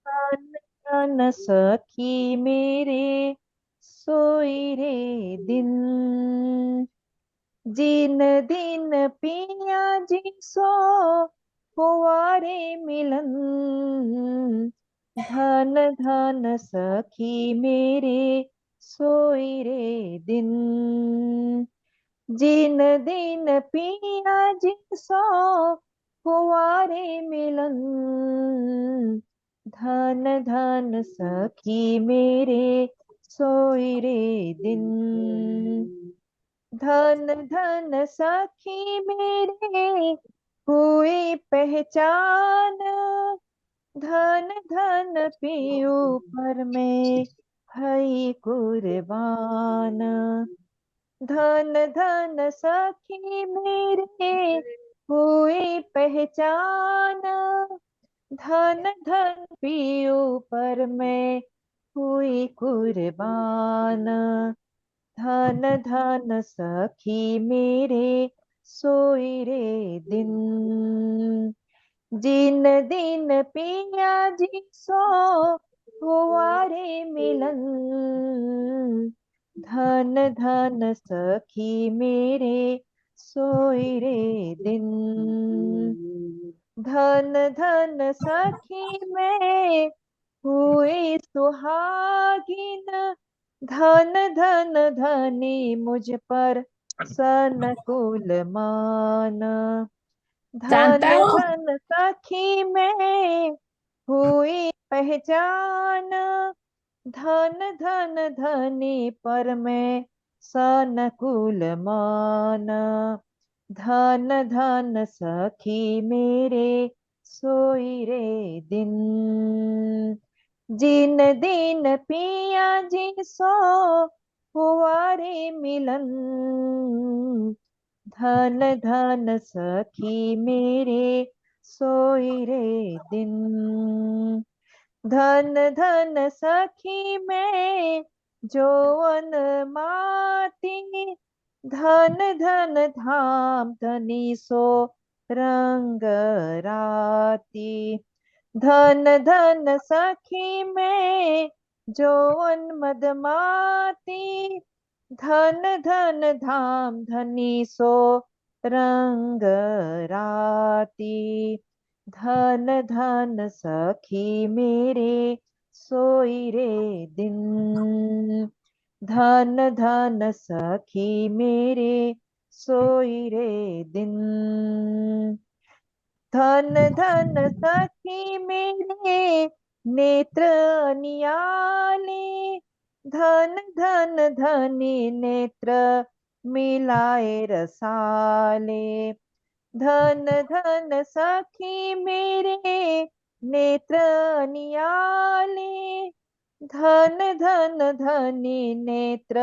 धन धन सखी मेरे सोई रे दिन, जिन दिन पिया जी सो हुआ रे मिलन। धन धन सखी मेरे सोई रे दिन, जिन दिन पिया जी सो हुआ रे मिलन। धन धन सखी मेरे सोई रे दिन, धन धन सखी मेरे हुई पहचान। धन धन पियू पर मैं भई कुर्बान। धन धन सखी मेरे हुई पहचान। धन धन पियू पर मैं हुई कुर्बान। धन धन सखी मेरे सोई रे दिन, जिन दिन पिया जी सो हुआ रे मिलन। धन धन सखी मेरे सोई रे दिन, धन धन सखी मैं हुई सुहागिन। धन धन धनी मुझ पर सनकुल मान। धन शांता, धन सखी मैं हुई पहचान। धन धन धनी पर मैं सनकुल मान। धन धन सखी मेरे सोई रे दिन, जिन दिन पिया जी सो हुआ रे मिलन। धन धन सखी मेरे सोई रे दिन, धन धन सखी मैं जोवन माती। धन धन धाम धनी सो रंग राती। धन धन सखी मैं जोवन मदमाती। धन धन धाम धनी सो रंग राती। धन धन सखी मेरे सोई रे दिन, धन धन सखी मेरे सोई रे दिन। धन धन सखी मेरे नेत्र नियाले। धन धन धनी नेत्र मिलाए रसाले। धन धन सखी मेरे नेत्र नियाले। धन धन धनी नेत्र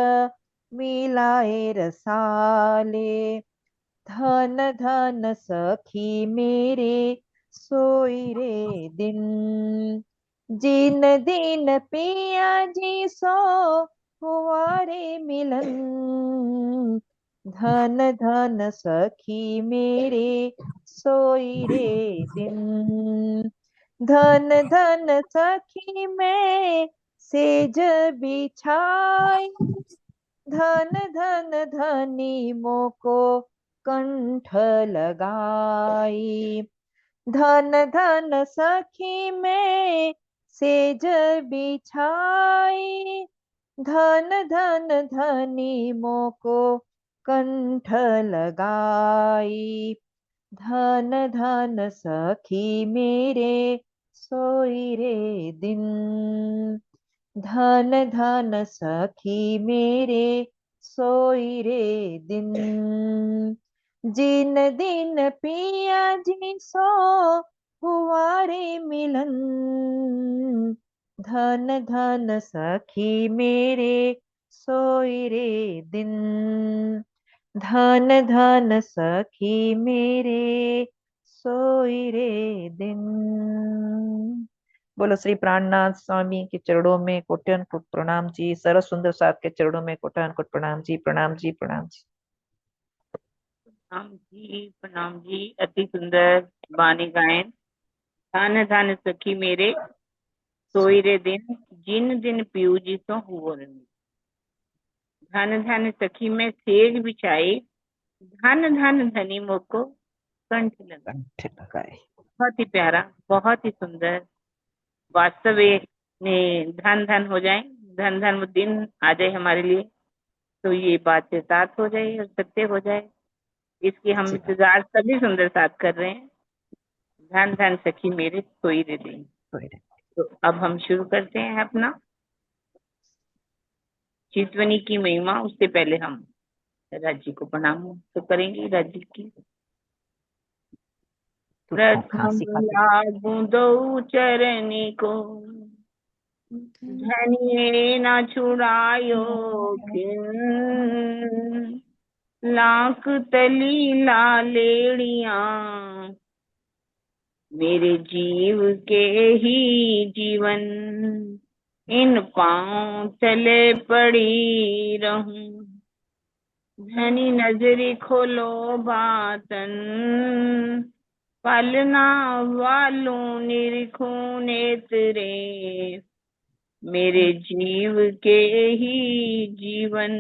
मिलाए रसाले। धन धन सखी मेरे सोई रे दिन, जिन दिन पिया जी सो हुआ रे मिलन। धन धन सखी मेरे सोई रे दिन, धन धन सखी मैं सेज बिछाई। धन धन धनी मोको कंठ लगाई। धन धन सखी मैं सेज बिछाई। धन धन धनी मोको कंठ लगाई। धन धन सखी मेरे सोई रे दिन, धन धन सखी मेरे सोई रे दिन, जिन दिन पिया जी सो हुआ रे मिलन। धन धन सखी मेरे सोई रे दिन, धन धन सखी मेरे सोई रे दिन। बोलो श्री प्राणनाथ स्वामी के चरणों में कोट्यान कोट प्रणाम जी। सरस सुंदर साथ के चरणों में कोट्यान कोट प्रणाम जी, प्रणाम जी, प्रणाम जी। प्रणाम जी, प्रणाम जी। अति सुंदर वाणी गायन धन धन सखी मेरे सोई रे दिन, जिन दिन पियू जी सो हुओ रमी। धन धन सखी में सेज बिछाई, धन धन धनी मोको कंठ लगा। कंठ लगाए। बहुत ही प्यारा, बहुत ही सुंदर। वास्तव में धन धन हो जाए, धन धन वो दिन आ जाए हमारे लिए, तो ये बात साथ हो जाए और सत्य हो जाए। इसकी हम सच्ची बात। इंतजार सभी सुंदर साथ कर रहे हैं। धन धन सखी मेरे सोई रे दिन। कोई नहीं। तो अब हम शुरू करते हैं अपना चितवनी की महिमा। उससे पहले हम राज्य को प्रणाम तो करेंगे। राज्य की तू तो प्रथम खांसी खाते। लागू दो चरनी को, धनिये न छुड़ायो खिन। लाख तली लालेड़िया, मेरे जीव के ही जीवन। इन पांव तले पड़ी रहूं, धनी नजरी खोलो बातन। पालना वालों निरखो नेत्रे, मेरे जीव के ही जीवन।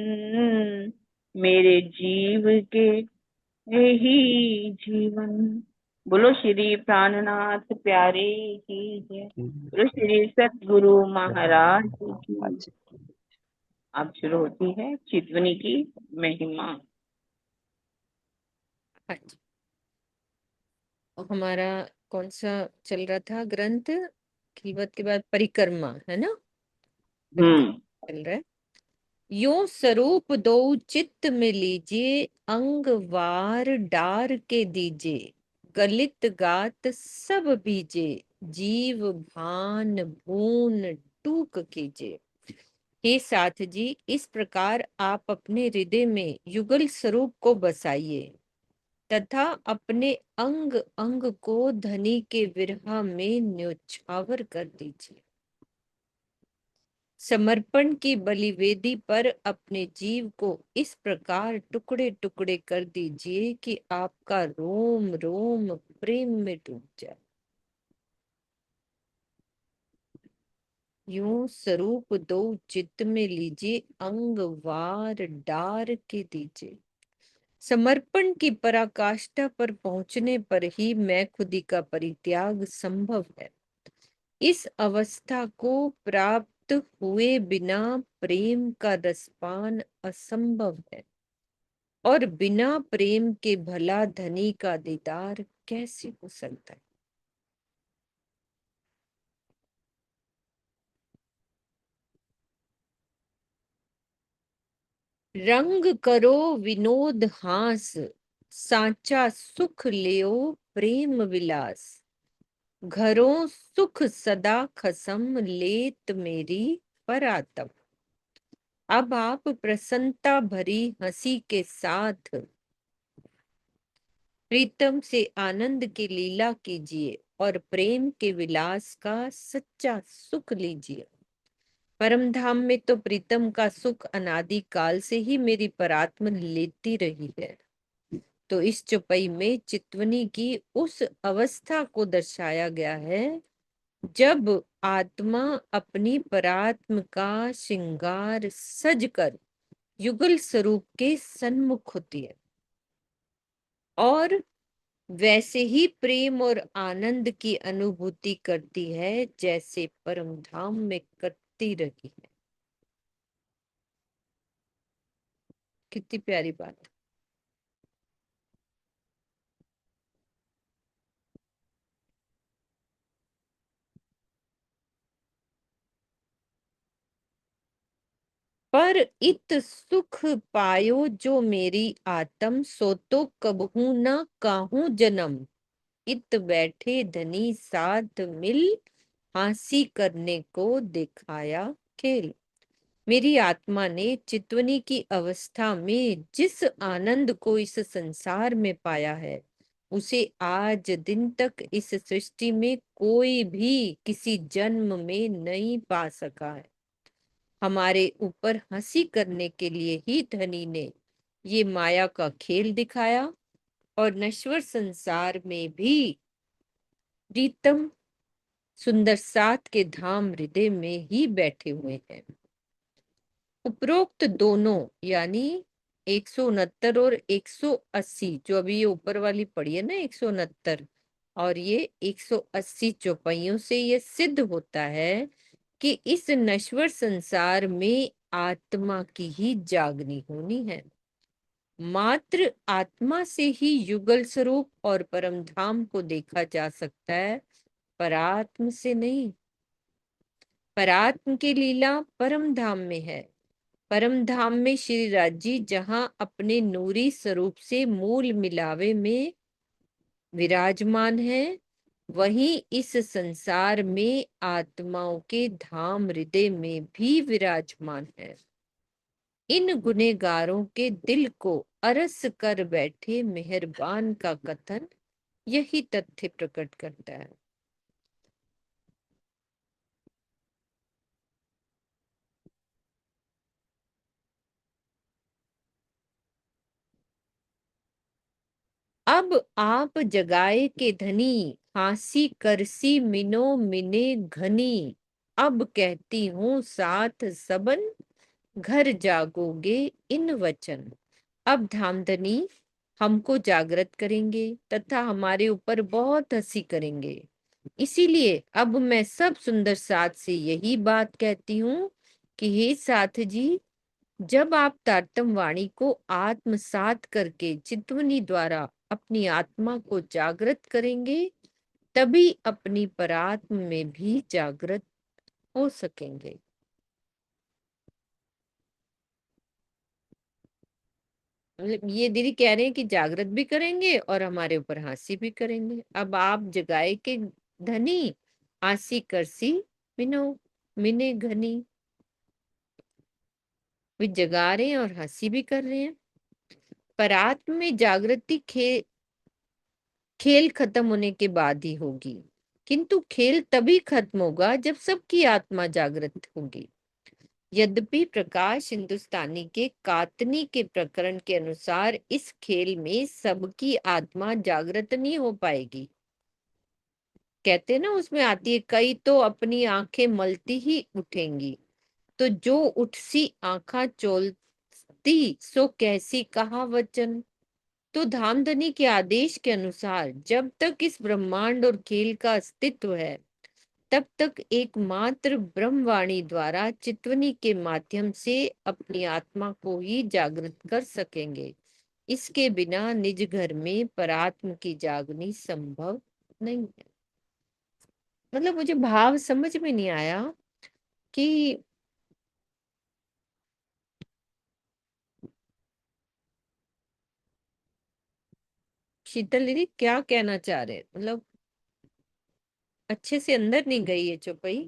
मेरे जीव के ही जीवन। बोलो श्री प्राणनाथ प्यारे की जय। बोलो श्री सतगुरु महाराज की। अब शुरू होती है चितवनी की महिमा। अच्छा, और हमारा कौन सा चल रहा था ग्रंथ? खिलवत के बाद परिक्रमा, है ना? परिक्रमा हम्म। चल रहा है। यो स्वरूप दो चित्त में लीजिए, अंग वार डार के दीजिए। गलित गात सब बीजे, जीव भान भून टूक कीजिए। हे साथ जी, इस प्रकार आप अपने हृदय में युगल स्वरूप को बसाइए तथा अपने अंग अंग को धनी के विरह में न्योछावर कर दीजिए। समर्पण की बलिवेदी पर अपने जीव को इस प्रकार टुकड़े टुकड़े कर दीजिए कि आपका रोम रोम प्रेम में डूब जाए। यूं स्वरूप दो चित्त में लीजिए, अंग वार डार के दीजिए। समर्पण की पराकाष्ठा पर पहुंचने पर ही मैं खुदी का परित्याग संभव है। इस अवस्था को प्राप्त हुए बिना प्रेम का रसपान असंभव है, और बिना प्रेम के भला धनी का दीदार कैसे हो सकता है। रंग करो विनोद हास, साचा सुख लियो प्रेम विलास। घरों सुख सदा खसम, लेत मेरी परातम। अब आप प्रसन्नता भरी हंसी के साथ प्रीतम से आनंद की लीला कीजिए और प्रेम के विलास का सच्चा सुख लीजिए। परम धाम में तो प्रीतम का सुख अनादि काल से ही मेरी परात्म लेती रही है। तो इस चौपाई में चितवनी की उस अवस्था को दर्शाया गया है जब आत्मा अपनी परात्म का श्रृंगार सज कर युगल स्वरूप के सन्मुख होती है, और वैसे ही प्रेम और आनंद की अनुभूति करती है जैसे परम धाम में करती रही है। कितनी प्यारी बात। पर इत सुख पायो जो मेरी आत्म, सो तो कबहू न काहू जन्म। इत बैठे धनी साथ मिल, हांसी करने को दिखाया खेल। मेरी आत्मा ने चितवनी की अवस्था में जिस आनंद को इस संसार में पाया है, उसे आज दिन तक इस सृष्टि में कोई भी किसी जन्म में नहीं पा सका है। हमारे ऊपर हंसी करने के लिए ही धनी ने ये माया का खेल दिखाया, और नश्वर संसार में भी प्रीतम सुंदर साथ के धाम हृदय में ही बैठे हुए हैं। उपरोक्त दोनों यानी 169 और 180, जो अभी ये ऊपर वाली पड़ी है ना 169 और ये 180 चौपाइयों से ये सिद्ध होता है कि इस नश्वर संसार में आत्मा की ही जागनी होनी है। मात्र आत्मा से ही युगल स्वरूप और परम धाम को देखा जा सकता है, परात्म से नहीं। परात्म की लीला परम धाम में है। परम धाम में श्री राजी जहां अपने नूरी स्वरूप से मूल मिलावे में विराजमान है, वहीं इस संसार में आत्माओं के धाम हृदय में भी विराजमान है। इन गुनेगारों के दिल को अरस कर बैठे मेहरबान का कथन यही तथ्य प्रकट करता है। अब आप जगाए के धनी, हाँसी करसी मिनो मिने घनी। अब कहती हूँ साथ सबन, घर जागोगे इन वचन। अब धामधनी हमको जागृत करेंगे तथा हमारे ऊपर बहुत हंसी करेंगे। इसीलिए अब मैं सब सुंदर साथ से यही बात कहती हूँ कि हे साथ जी, जब आप तारतम वाणी को आत्मसात करके चितवनी द्वारा अपनी आत्मा को जागृत करेंगे, तभी अपनी परात्म में भी जागृत हो सकेंगे। मतलब ये दीदी कह रहे हैं कि जागृत भी करेंगे और हमारे ऊपर हंसी भी करेंगे। अब आप जगाए के धनी, आसी करसी मिनो मिने घनी। वे जगा रहे हैं और हंसी भी कर रहे हैं। परात्म में जागृति खेल खत्म होने के बाद ही होगी, किंतु खेल तभी खत्म होगा जब सबकी आत्मा जागृत होगी। यद्यपि प्रकाश हिंदुस्तानी के कातनी के प्रकरण के अनुसार इस खेल में सबकी आत्मा जागृत नहीं हो पाएगी। कहते हैं ना उसमें आती है, कई तो अपनी आंखें मलती ही उठेंगी, तो जो उठसी आंखा चोलती सो कैसी कहा वचन। तो धामधनी के आदेश के अनुसार जब तक इस ब्रह्मांड और खेल का अस्तित्व है, तब तक एकमात्र ब्रह्मवाणी द्वारा चितवनी के माध्यम से अपनी आत्मा को ही जागृत कर सकेंगे। इसके बिना निज घर में परात्म की जागनी संभव नहीं है। मतलब मुझे भाव समझ में नहीं आया कि शीतल दीदी क्या कहना चाह रहे हैं। मतलब अच्छे से अंदर नहीं गई है चौपाई।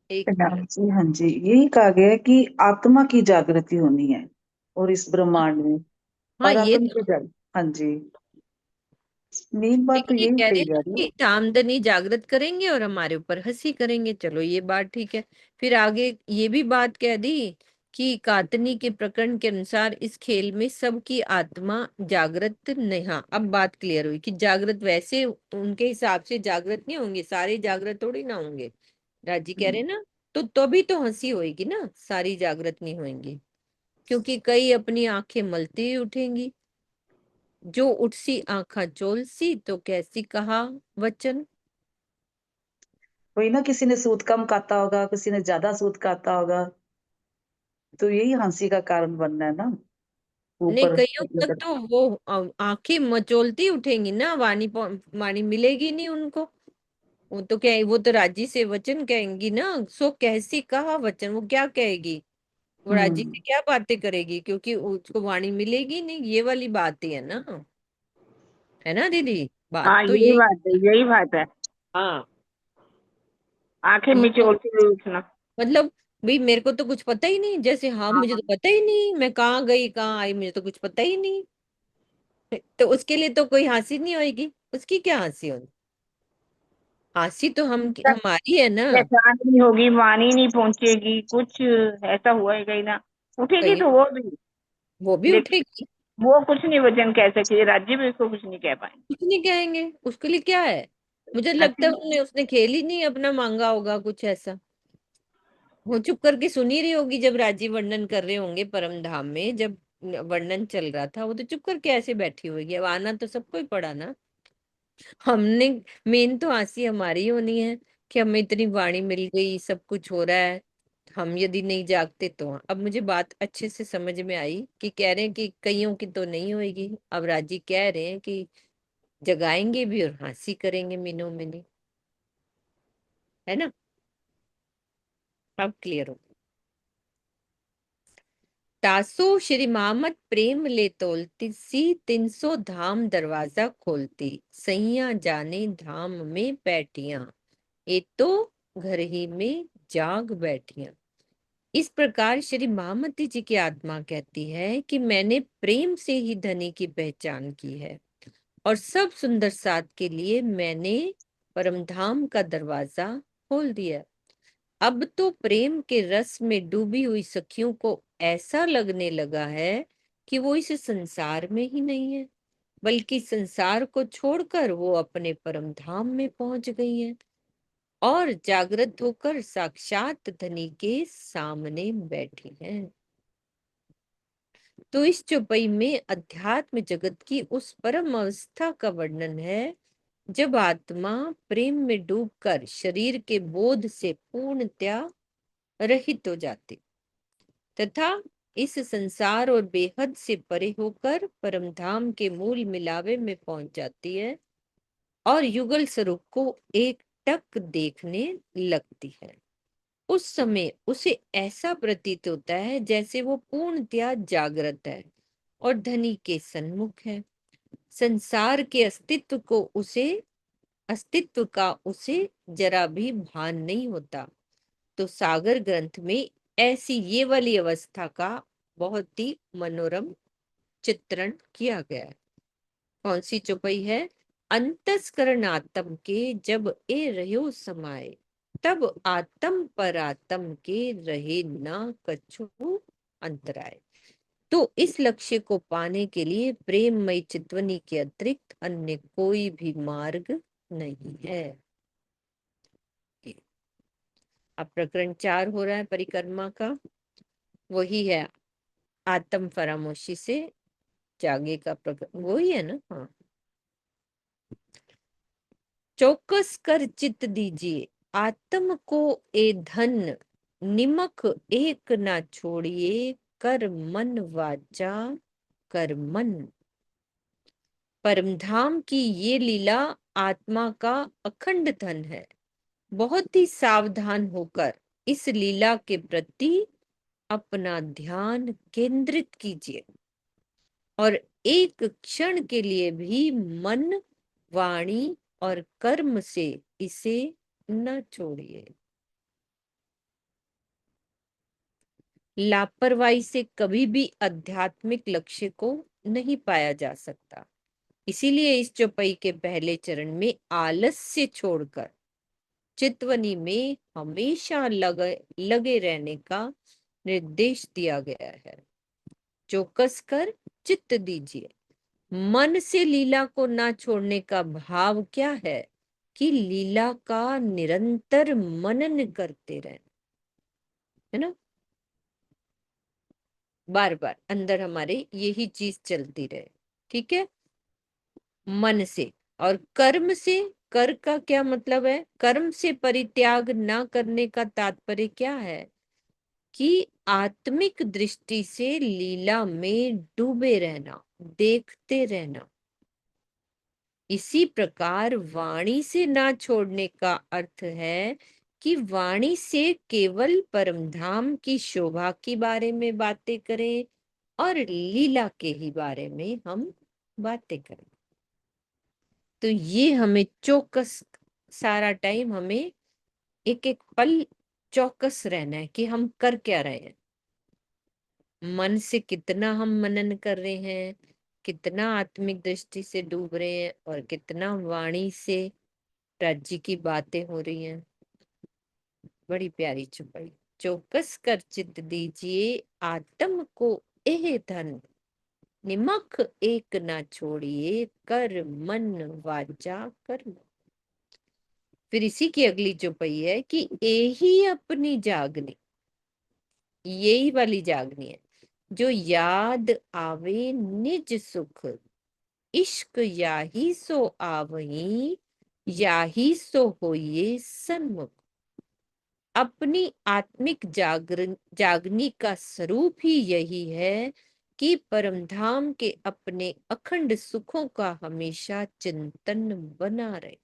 एक प्रणाम मिनट। जी। हाँ जी, यही कहा गया है कि आत्मा की जागृति होनी है और इस ब्रह्मांड में हाँ ये परात्म की जाग। हाँ जी, मेन बात तो लेकिन ये यही कह रहे कही हैं जा ना रही है। कि आमदनी जागृत करेंगे और हमारे ऊपर हंसी करेंगे। चलो ये बात ठीक है। फिर आगे ये भी बात कह दी कि कातनी के प्रकरण के अनुसार इस खेल में सबकी आत्मा जागृत नहीं। हाँ अब बात क्लियर हुई कि जागृत वैसे उनके हिसाब से जागृत नहीं होंगे, सारे जागृत थोड़ी ना होंगे। राजी कह रहे हैं ना, तो तभी तो हंसी होएगी ना, सारी जागृत नहीं होंगी, क्योंकि कई अपनी आंखें मलती ही उठेंगी। जो उठसी आंखा चोलसी तो कैसी कहा वचन। वही ना, किसी ने सूद कम काटा होगा, किसी ने ज्यादा सूद काटा होगा, तो यही हंसी का कारण बनना है ना नहीं ऊपर। कईयों तक तो वो आंखें मचोलती उठेंगी ना, वाणी मिलेगी नहीं उनको। वो तो क्या, वो तो राजी से वचन कहेंगी ना, सो कैसी कहा वचन, वो क्या कहेगी, वो राजी हम्म। से क्या बातें करेगी, क्योंकि उसको वाणी मिलेगी नहीं। ये वाली बात ही है ना दीदी, बात हाँ तो यही यही। बात है, यही बात है। हाँ आंखें ये मिचोलते हुए उठना। मतलब भाई मेरे को तो कुछ पता ही नहीं, जैसे हाँ मुझे तो हाँ पता ही नहीं मैं कहाँ गई कहाँ आई, मुझे तो कुछ पता ही नहीं। तो उसके लिए तो कोई हंसी नहीं होगी, उसकी क्या हंसी होगी। हंसी तो हमारी है ना। पहचान नहीं होगी, वाणी नहीं पहुंचेगी, कुछ ऐसा हुआ है कहीं ना, उठेगी कहीं तो वो भी। वो भी लेकिन उठेगी। वो कुछ नहीं वचन कह सकती, राज्य भी उसको कुछ नहीं कह पाएंगे। कुछ नहीं कहेंगे, उसके लिए क्या है। मुझे लगता है उसने खेल ही नहीं अपना मांगा होगा कुछ ऐसा। वो चुप करके सुन ही रही होगी जब राजीव वर्णन कर रहे होंगे परम धाम में, जब वर्णन चल रहा था, वो तो चुप करके ऐसे बैठी होगी। अब आना तो सबको ही पड़ा ना। हमने, मेन तो हंसी हमारी होनी है कि हमें इतनी वाणी मिल गई, सब कुछ हो रहा है, हम यदि नहीं जागते तो। अब मुझे बात अच्छे से समझ में आई कि कह रहे हैं कि कईयों की तो नहीं होगी। अब राजी कह रहे हैं कि जगाएंगे भी और हंसी करेंगे मीनों मिनी, है ना। अब क्लियर हो। तासो श्री मामत प्रेम ले तोलती सी 300 धाम दरवाजा खोलती, सैया जाने धाम में बैठिया, ये तो घर ही में जाग बैठिया। इस प्रकार श्री महामती जी की आत्मा कहती है कि मैंने प्रेम से ही धनी की पहचान की है, और सब सुंदर साथ के लिए मैंने परमधाम का दरवाजा खोल दिया। अब तो प्रेम के रस में डूबी हुई सखियों को ऐसा लगने लगा है कि वो इस संसार में ही नहीं है, बल्कि संसार को छोड़कर वो अपने परम धाम में पहुंच गई हैं और जागृत होकर साक्षात धनी के सामने बैठी हैं। तो इस चौपाई में अध्यात्म जगत की उस परम अवस्था का वर्णन है जब आत्मा प्रेम में डूबकर शरीर के बोध से पूर्णतया रहित हो जाती, तथा इस संसार और बेहद से परे होकर परमधाम के मूल मिलावे में पहुंच जाती है और युगल स्वरूप को एक टक देखने लगती है। उस समय उसे ऐसा प्रतीत होता है जैसे वो पूर्णतया जागृत है और धनी के सन्मुख है। संसार के अस्तित्व का उसे जरा भी भान नहीं होता। तो सागर ग्रंथ में ऐसी ये वाली अवस्था का बहुत ही मनोरम चित्रण किया गया है। कौन सी चौपाई है? अंतस्करण आत्म के जब ए रहो समाये, तब आत्म पर आत्म के रहे ना कछु अंतराय। तो इस लक्ष्य को पाने के लिए प्रेममय चितवनी के अतिरिक्त अन्य कोई भी मार्ग नहीं है। अब प्रकरण 4 हो रहा है परिक्रमा का, वही है आत्म फरामोशी से जागे का प्रकरण, वही है ना। हाँ, चौकस कर चित दीजिए आत्म को ए धन, निमक एक ना छोड़िए कर मन वाचा कर मन। परमधाम की ये लीला आत्मा का अखंड धन है। बहुत ही सावधान होकर इस लीला के प्रति अपना ध्यान केंद्रित कीजिए और एक क्षण के लिए भी मन, वाणी और कर्म से इसे न छोड़िए। लापरवाही से कभी भी आध्यात्मिक लक्ष्य को नहीं पाया जा सकता। इसीलिए इस चौपाई के पहले चरण में आलस्य छोड़कर चितवनी में हमेशा लगे रहने का निर्देश दिया गया है। चौकस कर चित्त दीजिए, मन से लीला को ना छोड़ने का भाव क्या है कि लीला का निरंतर मनन करते रहे, है ना। बार बार अंदर हमारे यही चीज चलती रहे, ठीक है। मन से। और कर्म से, कर का क्या मतलब है? कर्म से परित्याग ना करने का तात्पर्य क्या है कि आत्मिक दृष्टि से लीला में डूबे रहना, देखते रहना। इसी प्रकार वाणी से ना छोड़ने का अर्थ है कि वाणी से केवल परमधाम की शोभा के बारे में बातें करें और लीला के ही बारे में हम बातें करें। तो ये हमें चौकस, सारा टाइम हमें एक एक पल चौकस रहना है कि हम कर क्या रहे हैं, मन से कितना हम मनन कर रहे हैं, कितना आत्मिक दृष्टि से डूब रहे हैं और कितना वाणी से राज्य की बातें हो रही हैं। बड़ी प्यारी चौपाई। चौकस कर चित दीजिए आत्म को एह धन, निमख एक ना छोड़िए, कर मन वाचा कर्म। फिर इसी की अगली चौपाई है कि यही अपनी जागनी, यही वाली जागनी है, जो याद आवे निज सुख, इश्क याही सो आवही, याही सो होइए सन्मुख। अपनी आत्मिक जागनी का स्वरूप ही यही है कि परमधाम के अपने अखंड सुखों का हमेशा चिंतन बना रहे।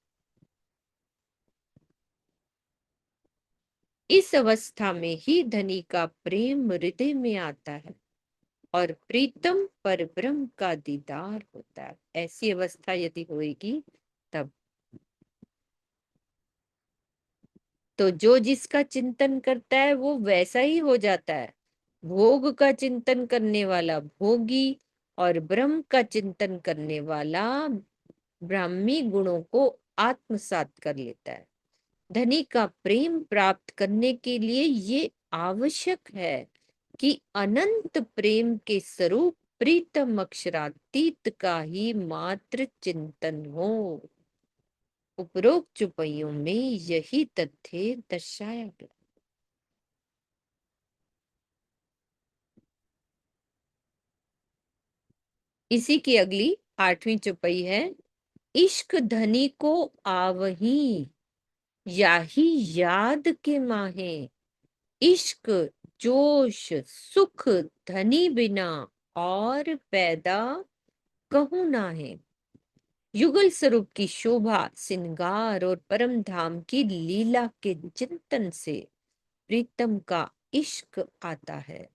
इस अवस्था में ही धनी का प्रेम हृदय में आता है और प्रीतम पर ब्रह्म का दीदार होता है। ऐसी अवस्था यदि होएगी तब तो जो जिसका चिंतन करता है वो वैसा ही हो जाता है। भोग का चिंतन करने वाला भोगी और ब्रह्म का चिंतन करने वाला ब्राह्मी गुणों को आत्मसात कर लेता है। धनी का प्रेम प्राप्त करने के लिए ये आवश्यक है कि अनंत प्रेम के स्वरूप प्रीतम अक्षरातीत का ही मात्र चिंतन हो। उपरोक्त चौपाइयों में यही तथ्य दर्शाया गया। इसी की अगली 8वीं चौपाई है, इश्क धनी को आवही, याही याद के माहे, इश्क जोश सुख धनी बिना और पैदा कहूं ना है। युगल स्वरूप की शोभा श्रृंगार और परम धाम की लीला के चिंतन से प्रीतम का इश्क आता है।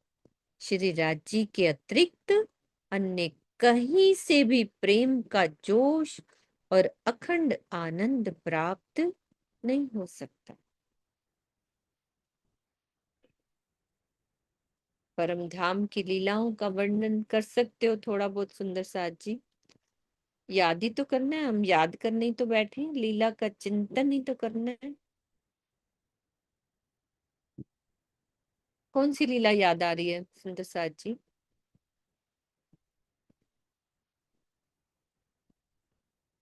श्री राज्य के अतिरिक्त अन्य कहीं से भी प्रेम का जोश और अखंड आनंद प्राप्त नहीं हो सकता। परम धाम की लीलाओं का वर्णन कर सकते हो थोड़ा बहुत सुंदर साथ जी? याद ही तो करना है, हम याद करने ही तो बैठे हैं, लीला का चिंतन ही तो करना है। कौन सी लीला याद आ रही है सुंदर साथ जी?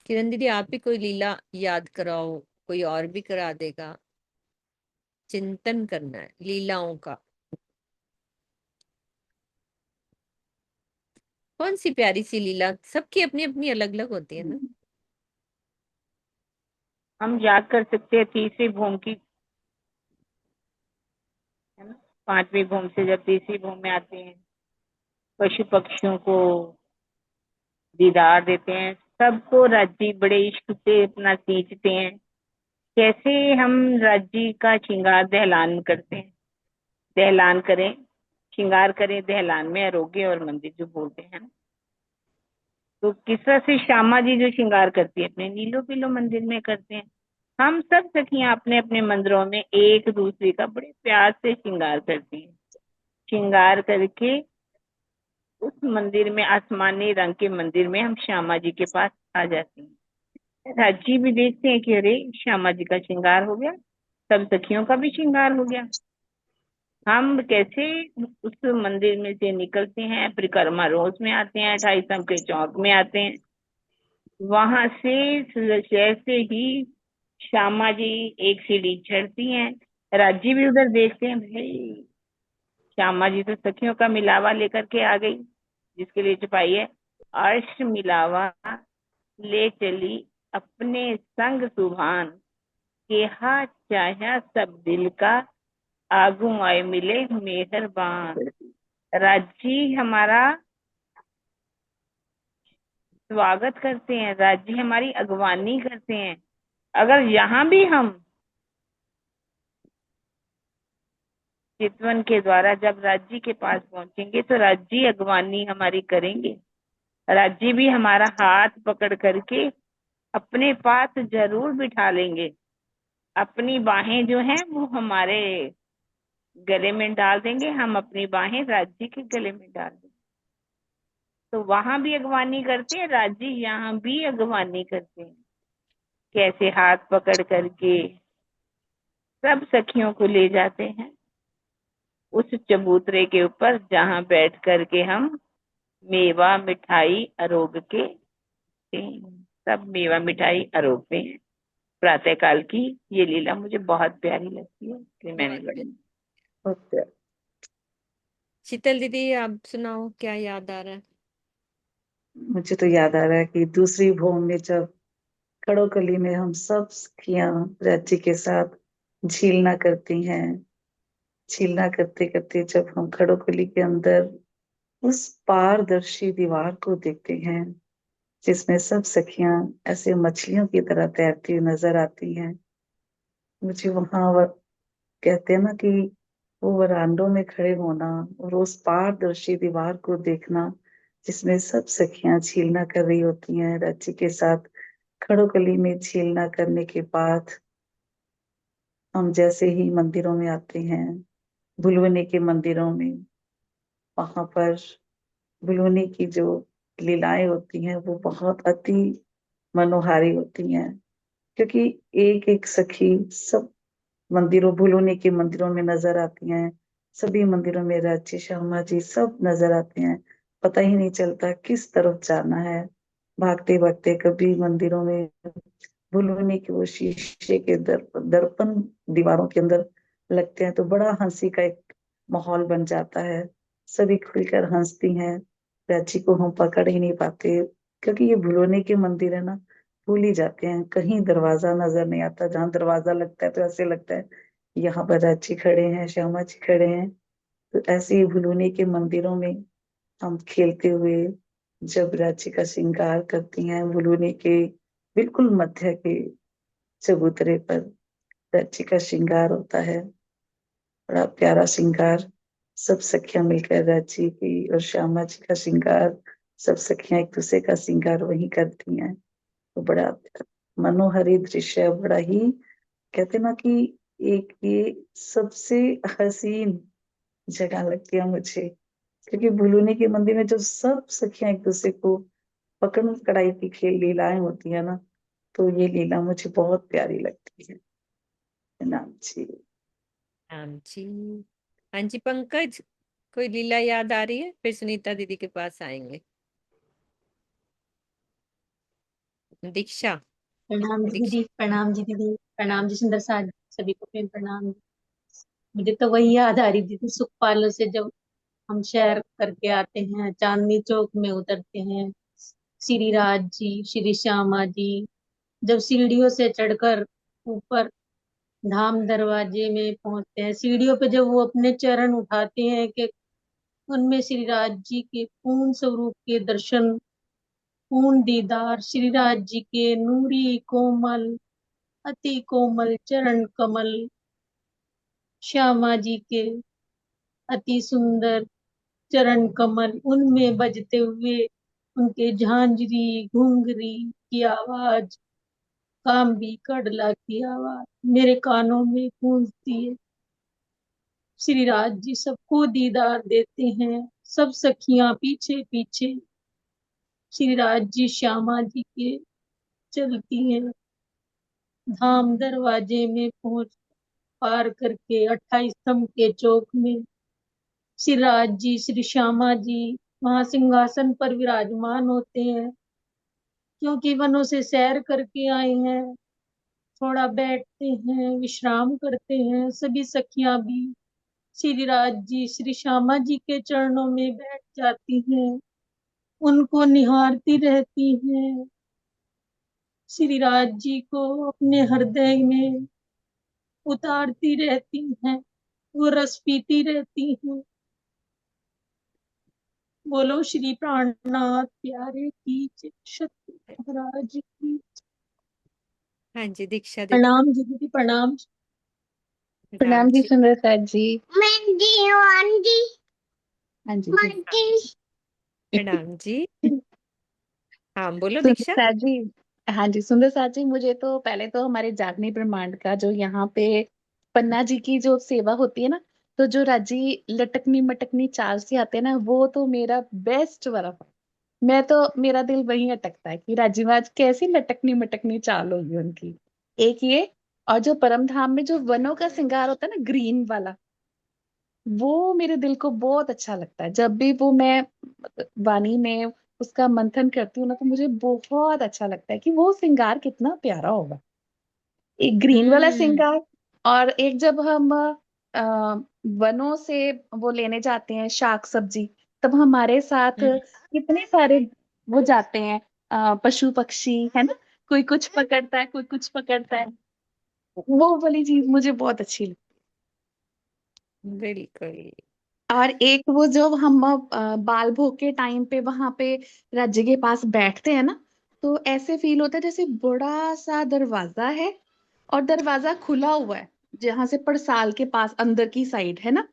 किरण दीदी आप ही कोई लीला याद कराओ, कोई और भी करा देगा। चिंतन करना है लीलाओं का। कौन सी प्यारी सी लीला, सबकी अपनी अपनी अलग अलग होती है ना। हम याद कर सकते हैं तीसरी भूम की, है ना। 5वीं भूम से जब तीसरी भूम में आते हैं, पशु पक्षियों को दीदार देते हैं, सबको राज्य बड़े इश्क से अपना सींचते हैं। कैसे हम राज्य का श्रृंगार दहलान करते हैं, दहलान करें, श्रृंगार करें दहलान में, आरोग्य और मंदिर जो बोलते हैं ना। तो किस तरह से श्यामा जी जो श्रृंगार करती है अपने नीलो पीलो मंदिर में करते हैं। हम सब सखियां अपने अपने मंदिरों में एक दूसरे का बड़े प्यार से श्रृंगार करती हैं। श्रृंगार करके उस मंदिर में, आसमानी रंग के मंदिर में, हम श्यामा जी के पास आ जाते हैं। राजी भी देखते हैं कि अरे श्यामा जी का श्रृंगार हो गया, सब सखियों का भी श्रृंगार हो गया। हम कैसे उस मंदिर में से निकलते हैं, परिक्रमा रोज में आते हैं, 28 के चौक में आते हैं। वहां से जैसे ही श्यामा जी एक सीढ़ी चढ़ती हैं, राजी भी उधर देखते हैं, भाई श्यामा जी तो सखियों का मिलावा लेकर के आ गई, जिसके लिए छुपाई है, अर्श मिलावा ले चली अपने संग सुभान, केहा चाहा सब दिल का, आगू आए मिले मेहरबान। राजी हमारा स्वागत करते हैं, राजी हमारी अगवानी करते हैं। अगर यहाँ भी हम चितवन के द्वारा जब राज्य के पास पहुंचेंगे तो राज्य अगवानी हमारी करेंगे। राज्य भी हमारा हाथ पकड़ करके अपने पास जरूर बिठा लेंगे। अपनी बाहें जो हैं वो हमारे गले में डाल देंगे, हम अपनी बाहें राज्य के गले में डाल देंगे। तो वहां भी अगवानी करते हैं, राज्य यहाँ भी अगवानी करते हैं। कैसे हाथ पकड़ करके सब सखियों को ले जाते हैं उस चबूतरे के ऊपर, जहाँ बैठ करके हम मेवा मिठाई आरोग के सब मेवा मिठाई आरोगते हैं। प्रातः काल की ये लीला मुझे बहुत प्यारी लगती है, इसलिए मैंने बहुत पढ़ी। प्यारा। ओके। शीतल दीदी आप सुनाओ, क्या याद आ रहा है? मुझे तो याद आ रहा है कि दूसरी भूमि में जब खड़ोकली में हम सब सखियां राज्य के साथ झीलना करती हैं, झीलना करते करते जब हम खड़ोकली के अंदर उस पारदर्शी दीवार को देखते हैं जिसमें सब सखियां ऐसे मछलियों की तरह तैरती हुई नजर आती हैं, मुझे वहां कहते हैं ना कि वो वरांडों में खड़े होना और उस पारदर्शी दीवार को देखना जिसमें सब सखियां झीलना कर रही होती हैं राज्य के साथ। खड़ोकली में झीलना करने के बाद हम जैसे ही मंदिरों में आते हैं, भुलवनी के मंदिरों में, वहां पर भुलवनी की जो लीलाएं होती हैं वो बहुत अति मनोहारी होती हैं, क्योंकि एक एक सखी सब मंदिरों भुलवनी के मंदिरों में नजर आती हैं। सभी मंदिरों में राज्य श्यामा जी सब नजर आते हैं। पता ही नहीं चलता किस तरफ जाना है। भागते भागते कभी मंदिरों में भुलवनी के वो शीशे के दर्पण दीवारों के अंदर लगते हैं तो बड़ा हंसी का एक माहौल बन जाता है। सभी खुलकर हंसती हैं। प्राची को हम पकड़ ही नहीं पाते, क्योंकि ये भुलवनी के मंदिर है ना, भूल ही जाते हैं। कहीं दरवाजा नजर नहीं आता, जहाँ दरवाजा लगता है तो ऐसे लगता है यहाँ पर राची खड़े हैं, श्यामा जी खड़े हैं। तो ऐसे ही भुलवनी के मंदिरों में हम खेलते हुए जब राची का श्रृंगार करती हैं, भुलवनी के बिल्कुल मध्य के चबूतरे पर राची का श्रृंगार होता है, बड़ा प्यारा श्रृंगार। सब सखियां मिलकर राची की और श्यामा जी का श्रृंगार, सब सखियां एक दूसरे का श्रृंगार वही करती हैं। तो बड़ा मनोहरी दृश्य है, बड़ा ही कहते ना कि एक ये सबसे हसीन जगह लगती है मुझे, क्योंकि भुलुनी के मंदिर में जो सब सखियां एक दूसरे को पकड़न कड़ाई की खेल लीलाएं होती है ना, तो ये लीला मुझे बहुत प्यारी लगती है ना जी। राम जी। हाँ जी पंकज, कोई लीला याद आ रही है? फिर सुनीता दीदी के पास आएंगे। दीक्षा। प्रणाम जी दीक्षा। दीदी, प्रणाम जी दीदी, हाँ। प्रणाम जी सुंदर साथ, सभी को प्रेम प्रणाम। मुझे तो वही याद आ रही थी सुखपालों से, जब हम शहर करके आते हैं, चांदनी चौक में उतरते हैं, श्री राज जी, श्री श्यामा जी जब सीढ़ियों से चढ़कर ऊपर धाम दरवाजे में पहुंचते हैं, सीढ़ियों पे जब वो अपने चरण उठाते हैं कि उनमें श्री राज जी के पूर्ण स्वरूप के दर्शन, पूर्ण दीदार, श्री राज जी के नूरी कोमल अति कोमल चरण कमल, श्यामा जी के अति सुंदर चरण कमल, उनमें बजते हुए उनके झांझरी घुंघरी की आवाज, काम्बी कडला की आवाज मेरे कानों में गूंजती है। श्री राज जी सबको दीदार देते हैं, सब सखियां पीछे पीछे श्री राज जी श्यामा जी के चलती हैं। धाम दरवाजे में पहुंच पार करके 28 स्तंभ के चौक में श्री राज जी, श्री श्यामा जी वहां सिंहासन पर विराजमान होते हैं, क्योंकि वनों से सैर करके आए हैं, थोड़ा बैठते हैं, विश्राम करते हैं। सभी सखियां भी श्री राज जी, श्री श्यामा जी के चरणों में बैठ जाती हैं, उनको निहारती रहती हैं, श्री राज जी को अपने हृदय में उतारती रहती हैं, वो रस पीती रहती हैं। बोलो श्री प्राणनाथ प्यारे की जय, सतगुरु महाराज की। हाँ जी दीक्षा दीदी। प्रणाम जी दीदी, प्रणाम। राम प्रणाम जी जी। सुंदर साथ जी। हाँ जी प्रणाम जी। हाँ बोलो सुंदर दीक्षा। साथ जी। हाँ जी सुंदर साथ जी, मुझे तो पहले तो हमारे जागनी ब्रह्मांड का जो यहाँ पे पन्ना जी की जो सेवा होती है ना, तो जो राजी लटकनी मटकनी चाल से आते हैं ना, वो तो मेरा बेस्ट वाला। मैं तो मेरा दिल वहीं अटकता है कि राजी महाराज कैसी लटकनी मटकनी चाल होगी उनकी। एक ये, और जो परम धाम में जो वनों का श्रृंगार होता है ना, ग्रीन वाला, वो मेरे दिल को बहुत अच्छा लगता है। जब भी वो मैं वाणी में उसका मंथन करती हूँ ना, तो मुझे बहुत अच्छा लगता है कि वो श्रृंगार कितना प्यारा होगा। एक ग्रीन वाला हम्म श्रृंगार, और एक जब हम वनों से वो लेने जाते हैं शाक सब्जी, तब हमारे साथ हम्म, कितने सारे वो जाते हैं, पशु पक्षी, है ना, कोई कुछ पकड़ता है, कोई कुछ पकड़ता है। वो वाली चीज मुझे बहुत अच्छी लगती बिल्कुल। है। और एक वो जो हम बाल भोग के टाइम पे वहां पे राज्य के पास बैठते हैं ना, तो ऐसे फील होता है जैसे बड़ा सा दरवाजा है और दरवाजा खुला हुआ है, जहां से पड़साल के पास अंदर की साइड है ना,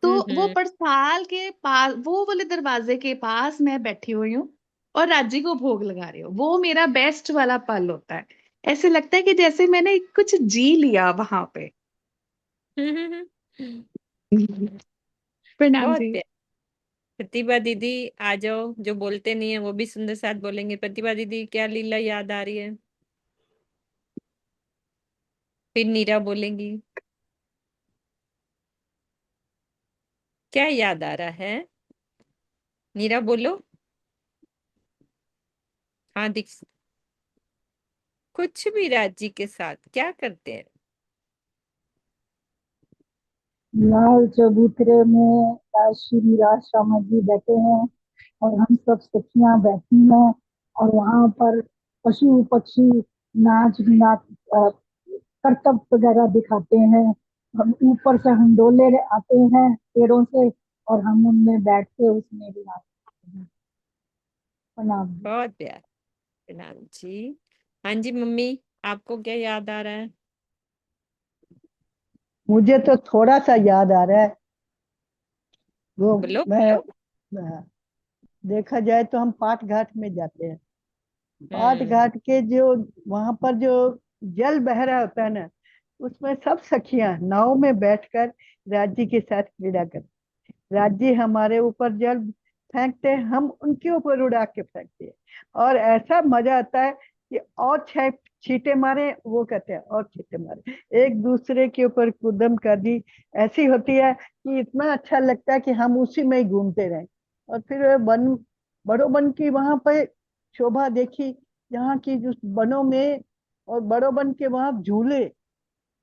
तो वो हम्म। पड़साल के पास वो वाले दरवाजे के पास मैं बैठी हुई हूँ और राज्य को भोग लगा रही हूँ। वो मेरा बेस्ट वाला पल होता है। ऐसे लगता है कि जैसे मैंने कुछ जी लिया वहां पे। हम्म। प्रणाम बहुत जी। प्यार। प्रतिभा दीदी आ जाओ, जो बोलते नहीं है वो भी सुंदर साथ बोलेंगे। प्रतिभा दीदी क्या लीला याद आ रही है? फिर नीरा बोलेंगी। क्या याद आ रहा है? नीरा बोलो। हाँ दिख, कुछ भी राज्य के साथ क्या करते हैं? लाल चबूतरे में श्री राज शर्मा जी बैठे हैं और हम सब सखियां बैठी हैं, और वहां पर पशु पक्षी नाच नाच करतब वगैरह दिखाते हैं। हम ऊपर से हिंडोले आते हैं पेड़ों से, और हम उनमें बैठ के उसमें भी नाचते हैं। प्रणाम जी। बहुत प्यार। प्रणाम जी। हाँ जी मम्मी, आपको क्या याद आ रहा है? मुझे तो थोड़ा सा याद आ रहा है। वो बोलो मैं बोलो। देखा जाए तो हम पाट घाट में जाते हैं। पाट हम्म घाट के जो वहां पर जो जल बह रहा होता है ना, उसमें सब सखियां नाव में बैठकर राज्य के साथ क्रीड़ा करती। राज्य हमारे ऊपर जल फेंकते हैं, हम उनके ऊपर उड़ा के फेंकते हैं, और ऐसा मजा आता है कि और छह छींटे मारे, वो कहते हैं और छींटे मारे, एक दूसरे के ऊपर कूदम कर दी ऐसी होती है कि इतना अच्छा लगता है कि हम उसी में ही घूमते रहें। और फिर वन, बड़ों वन की वहां पे शोभा देखी, यहाँ की जो वनों में, और बड़ों वन के वहां झूले,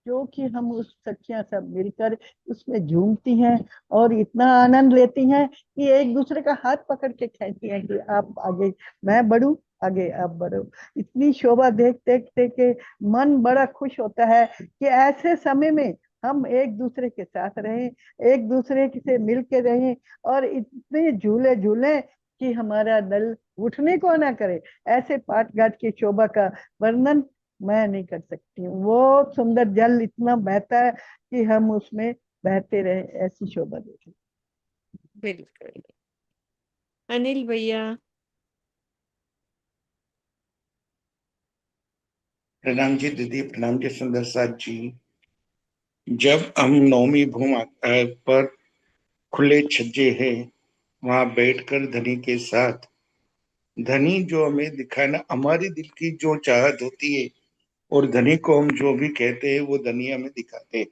जो कि हम उस सखियां सब मिलकर उसमें झूमती हैं और इतना आनंद लेती हैं कि एक दूसरे का हाथ पकड़ के खींचती हैं कि आप आगे, मैं बढ़ू, आगे आप बढ़ो। इतनी शोभा देख देख देख के मन बड़ा खुश होता है कि ऐसे समय में हम एक दूसरे के साथ रहें, एक दूसरे से मिल के रहें, और इतने झूले झूले कि हमारा दल उठने को ना करे। ऐसे पाट घाट की शोभा का वर्णन मैं नहीं कर सकती हूँ। वो सुंदर जल इतना बहता है कि हम उसमें बहते रहे, ऐसी शोभा देखी। बिल्कुल। अनिल भैया। प्रणाम जी दीदी, प्रणाम जी सुंदर साथ जी। जब हम नौमी पर खुले छज्जे हैं, वहां बैठकर धनी के साथ, धनी जो हमें दिखाए ना, हमारी दिल की जो चाहत होती है, और धनी को हम जो भी कहते हैं वो धनी हमें दिखाते हैं,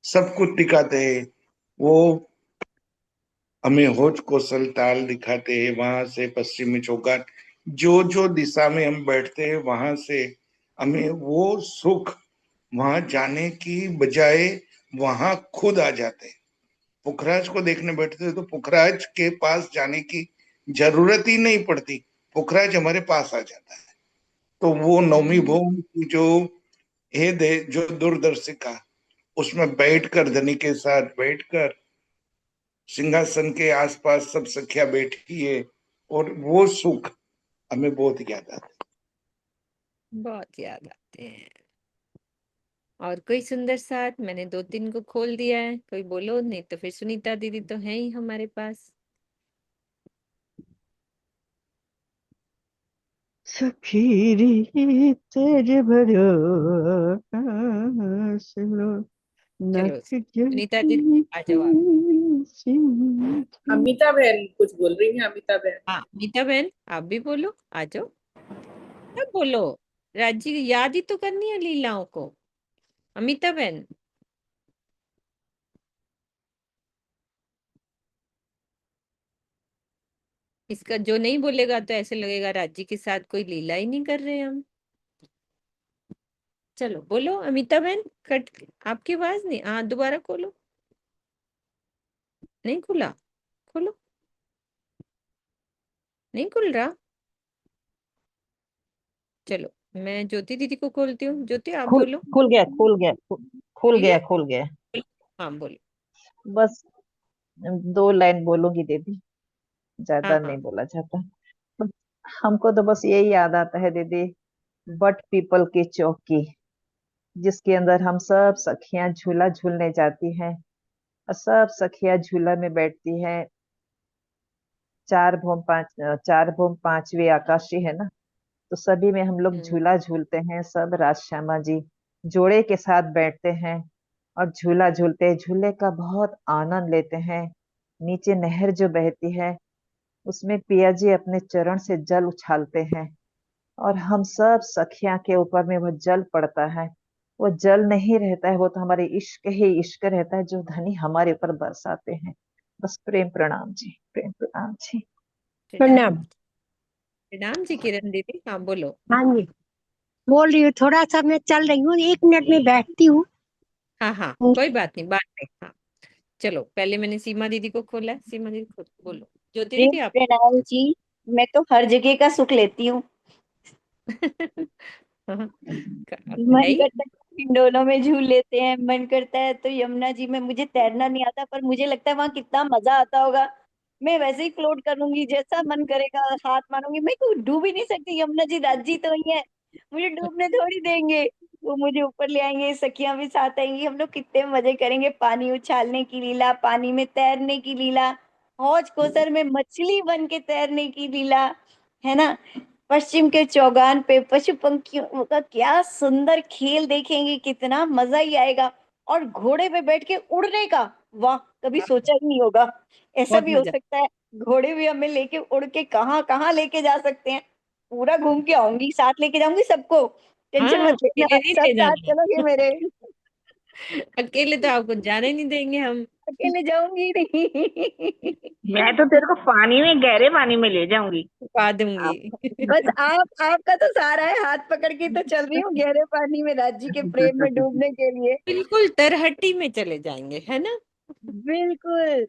सब कुछ दिखाते हैं। वो हमें होच कोसल ताल दिखाते हैं, वहां से पश्चिमी चौगान, जो जो दिशा में हम बैठते हैं वहां से हमें वो सुख, वहां जाने की बजाय वहां खुद आ जाते हैं। पुखराज को देखने बैठते हैं तो पुखराज के पास जाने की जरूरत ही नहीं पड़ती, पुखराज हमारे पास आ जाता है। तो वो नवमी हम्म भूमि की जो हेद है, जो दूरदर्शिका, उसमें बैठकर धनी के साथ बैठकर सिंहासन के आसपास सब सखिया बैठी है, और वो सुख हमें बहुत याद आता है। बहुत याद आते हैं। और कोई सुंदर साथ? मैंने दो तीन को खोल दिया है, कोई बोलो, नहीं तो फिर सुनीता दीदी तो है ही हमारे पास। सखीरी तेरे भरोस लो, चलो नथ सुनीता दीदी जगी आ जाओ आप। सिंदूर। अमिता बहन कुछ बोल रही हैं, अमिता बहन। हाँ मीता बहन, आप भी बोलो, आ जाओ। सब बोलो। राज्य याद ही तो करनी है लीलाओं को। अमिता बहन। इसका जो नहीं बोलेगा तो ऐसे लगेगा राज्य के साथ कोई लीला ही नहीं कर रहे हम। चलो बोलो अमिता बहन, कट आपकी आवाज नहीं। हाँ दोबारा खोलो, नहीं खुला, खोलो, नहीं खुल रहा। चलो मैं ज्योति दीदी को खोलती हूँ। ज्योति आप खुल बोलो। खुल गया, खुल गया, खुल खुल गया, गया? खुल गया। हाँ बोलो। बस 2 लाइन बोलूंगी दीदी, हाँ ज्यादा हाँ। नहीं बोला जाता। बस हमको तो बस यही याद आता है दीदी, बट पीपल की चौकी, जिसके अंदर हम सब सखियां झूला झूलने जाती हैं और सब सखियां झूला में बैठती हैं। चार भूम पांचवी आकाशी है ना, तो सभी में हम लोग हम्म, झूला झूलते हैं। सब राजश्यामा जी जोड़े के साथ बैठते हैं और झूला झूलते हैं, झूले का बहुत आनंद लेते हैं। नीचे नहर जो बहती है, उसमें पिया जी अपने चरण से जल उछालते हैं और हम सब सखियां के ऊपर में वह जल पड़ता है। वो जल नहीं रहता है, वो तो हमारे इश्क ही इश्क रहता है जो धनी हमारे ऊपर बरसाते हैं। बस प्रेम प्रणाम जी, प्रेम प्रणाम जी। प्रणाम। प्रणाम। प्रणाम जी किरण दीदी, हाँ बोलो। हाँ जी, बोल रही हूँ, थोड़ा सा मैं चल रही हूँ, 1 मिनट में बैठती हूँ। हाँ हाँ कोई बात नहीं, बाद में। हाँ चलो पहले मैंने सीमा दीदी को खोला है। सीमा दीदी खुद बोलो। ज्योति प्रेम दीदी आप प्रणाम जी। मैं तो हर जगह का सुख लेती हूँ। हाँ, है मन ही। करता है हिंडोलों में झूल लेते हैं, मन करता है तो यमुना जी में, मुझे तैरना नहीं आता पर मुझे लगता है वहां कितना मजा आता होगा। मैं वैसे ही फ्लोट करूंगी, जैसा मन करेगा हाथ मारूंगी। मैं तो डूब ही नहीं सकती, यमुना जी राजी तो ही है, मुझे डूबने थोड़ी देंगे। वो मुझे ऊपर ले आएंगे, सखियां भी साथ आएंगी, हम लोग कितने मजे करेंगे। पानी उछालने की लीला, पानी में तैरने की लीला, हौज कोसर में मछली बन के तैरने की लीला, है ना। पश्चिम के चौगान पे पशु पंखियों का क्या सुंदर खेल देखेंगे, कितना मजा ही आएगा। और घोड़े पे बैठ के उड़ने का, वाह, कभी हाँ, सोचा ही नहीं होगा। ऐसा बहुत भी हो मजा। सकता है, घोड़े भी हमें लेके उड़ के कहाँ कहाँ लेके जा सकते हैं। पूरा घूम के आऊंगी, साथ लेके जाऊंगी सबको, टेंशन हाँ मत लेना, अकेले नहीं सब ले साथ जाना। चलोगे मेरे। अकेले तो आपको जाने नहीं देंगे हम। अकेले जाऊंगी नहीं। मैं तो तेरे को पानी में, गहरे पानी में ले जाऊंगी। पा दूंगी। आप, बस आप, आपका तो सहारा है, हाथ पकड़ के तो चल रही हूँ गहरे पानी में राज्य के प्रेम में डूबने के लिए। बिल्कुल तरहट्टी में चले जाएंगे, है ना। बिल्कुल।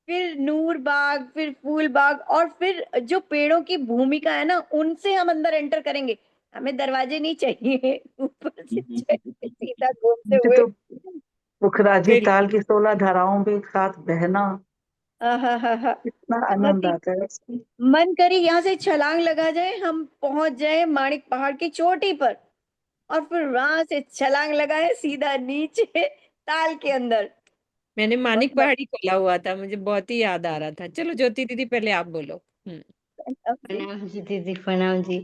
फिर नूर बाग, फिर फूल बाग, और फिर जो पेड़ों की भूमिका है ना, उनसे हम अंदर एंटर करेंगे। हमें दरवाजे नहीं चाहिए, ऊपर से चढ़ सीधा घूमते मुझे हुए। तो पुखराजी बिल्कुल। ताल की 16 धाराओं के साथ बहना आहा, इतना बस आनंद आता है उसमें। मन करे यहाँ से छलांग लगा जाए, हम पहुंच जाए माणिक पहाड़ की चोटी पर, और फिर वहां से छलांग लगाए सीधा नीचे ताल के अंदर। मैंने बहुत मानिक पहाड़ी खोला हुआ था, मुझे बहुत ही याद आ रहा था। चलो ज्योति दीदी पहले आप बोलो। मजा। प्रणाम जी दीदी, प्रणाम जी।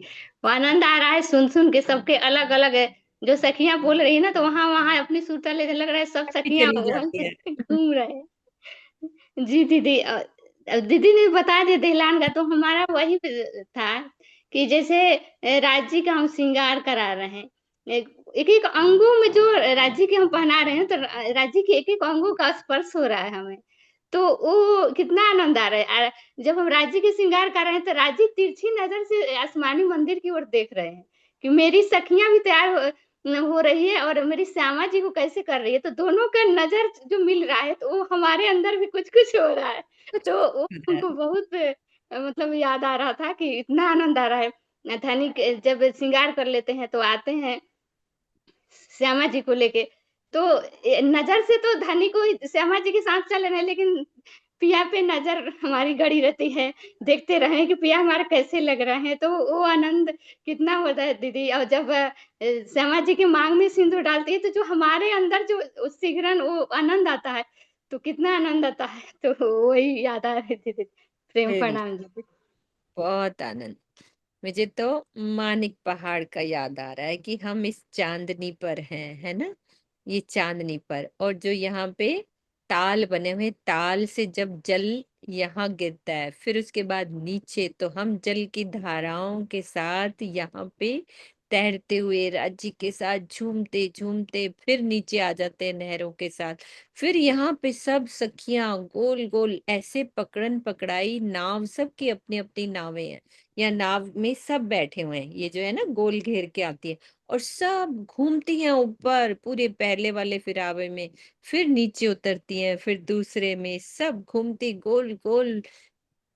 वो आनंद आ रहा है सुन सुन के, सबके अलग अलग है। जो सखियां बोल रही है ना, तो वहां वहां अपनी सुर तले लग रहा है, सब भी सखियां चली वहां जाती से है। घूम रहे हैं। जी दीदी, दीदी ने बता दिया दहलान का, तो हमारा वही था कि जैसे राज्य का हम श्रृंगार करा रहे हैं। एक एक अंगों में जो राज्य के हम पहना रहे हैं, तो राज्य के एक एक अंगों का स्पर्श हो रहा है हमें। तो वो कितना आनंद आ रहा है। जब हम राज्य के श्रृंगार कर रहे हैं, तो राज्य तिरछी नजर से आसमानी मंदिर की ओर देख रहे हैं कि मेरी सखियां भी तैयार हो रही है और मेरी श्यामा जी को कैसे कर रही है। तो दोनों का नजर जो मिल रहा है, तो वो हमारे अंदर भी कुछ कुछ हो रहा है। कुछ तो वो होता है। हमको बहुत मतलब याद आ रहा था कि इतना आनंद आ रहा है। धनी जब श्रृंगार कर लेते हैं तो आते हैं श्यामा जी को लेके। तो नजर से तो धनी को श्यामा जी के साथ चल रहे हैं, लेकिन पिया पे नजर हमारी गड़ी रहती है, देखते रहे कि पिया हमारा कैसे लग रहा है। तो वो आनंद कितना होता है दीदी। और जब श्यामा जी के मांग में सिंदूर डालती है, तो जो हमारे अंदर जो सिगरन वो आनंद आता है, तो कितना आनंद आता है। तो वही याद आ रही थी दीदी। प्रेम बिल्कुल, प्रणाम जी। बहुत आनंद। मुझे तो मानिक पहाड़ का याद आ रहा है कि हम इस चांदनी पर हैं, है ना। ये चांदनी पर, और जो यहाँ पे ताल बने हुए, ताल से जब जल यहाँ गिरता है, फिर उसके बाद नीचे, तो हम जल की धाराओं के साथ यहाँ पे तैरते हुए राज्य के साथ झूमते झूमते फिर नीचे आ जाते हैं नहरों के साथ। फिर यहाँ पे सब सखियां गोल गोल ऐसे पकड़न पकड़ाई, नाव सबकी अपनी अपनी नावें हैं, या नाव में सब बैठे हुए हैं, ये जो है ना गोल घेर के आती है, और सब घूमती हैं ऊपर पूरे पहले वाले फिरावे में, फिर नीचे उतरती हैं, फिर दूसरे में, सब घूमती गोल गोल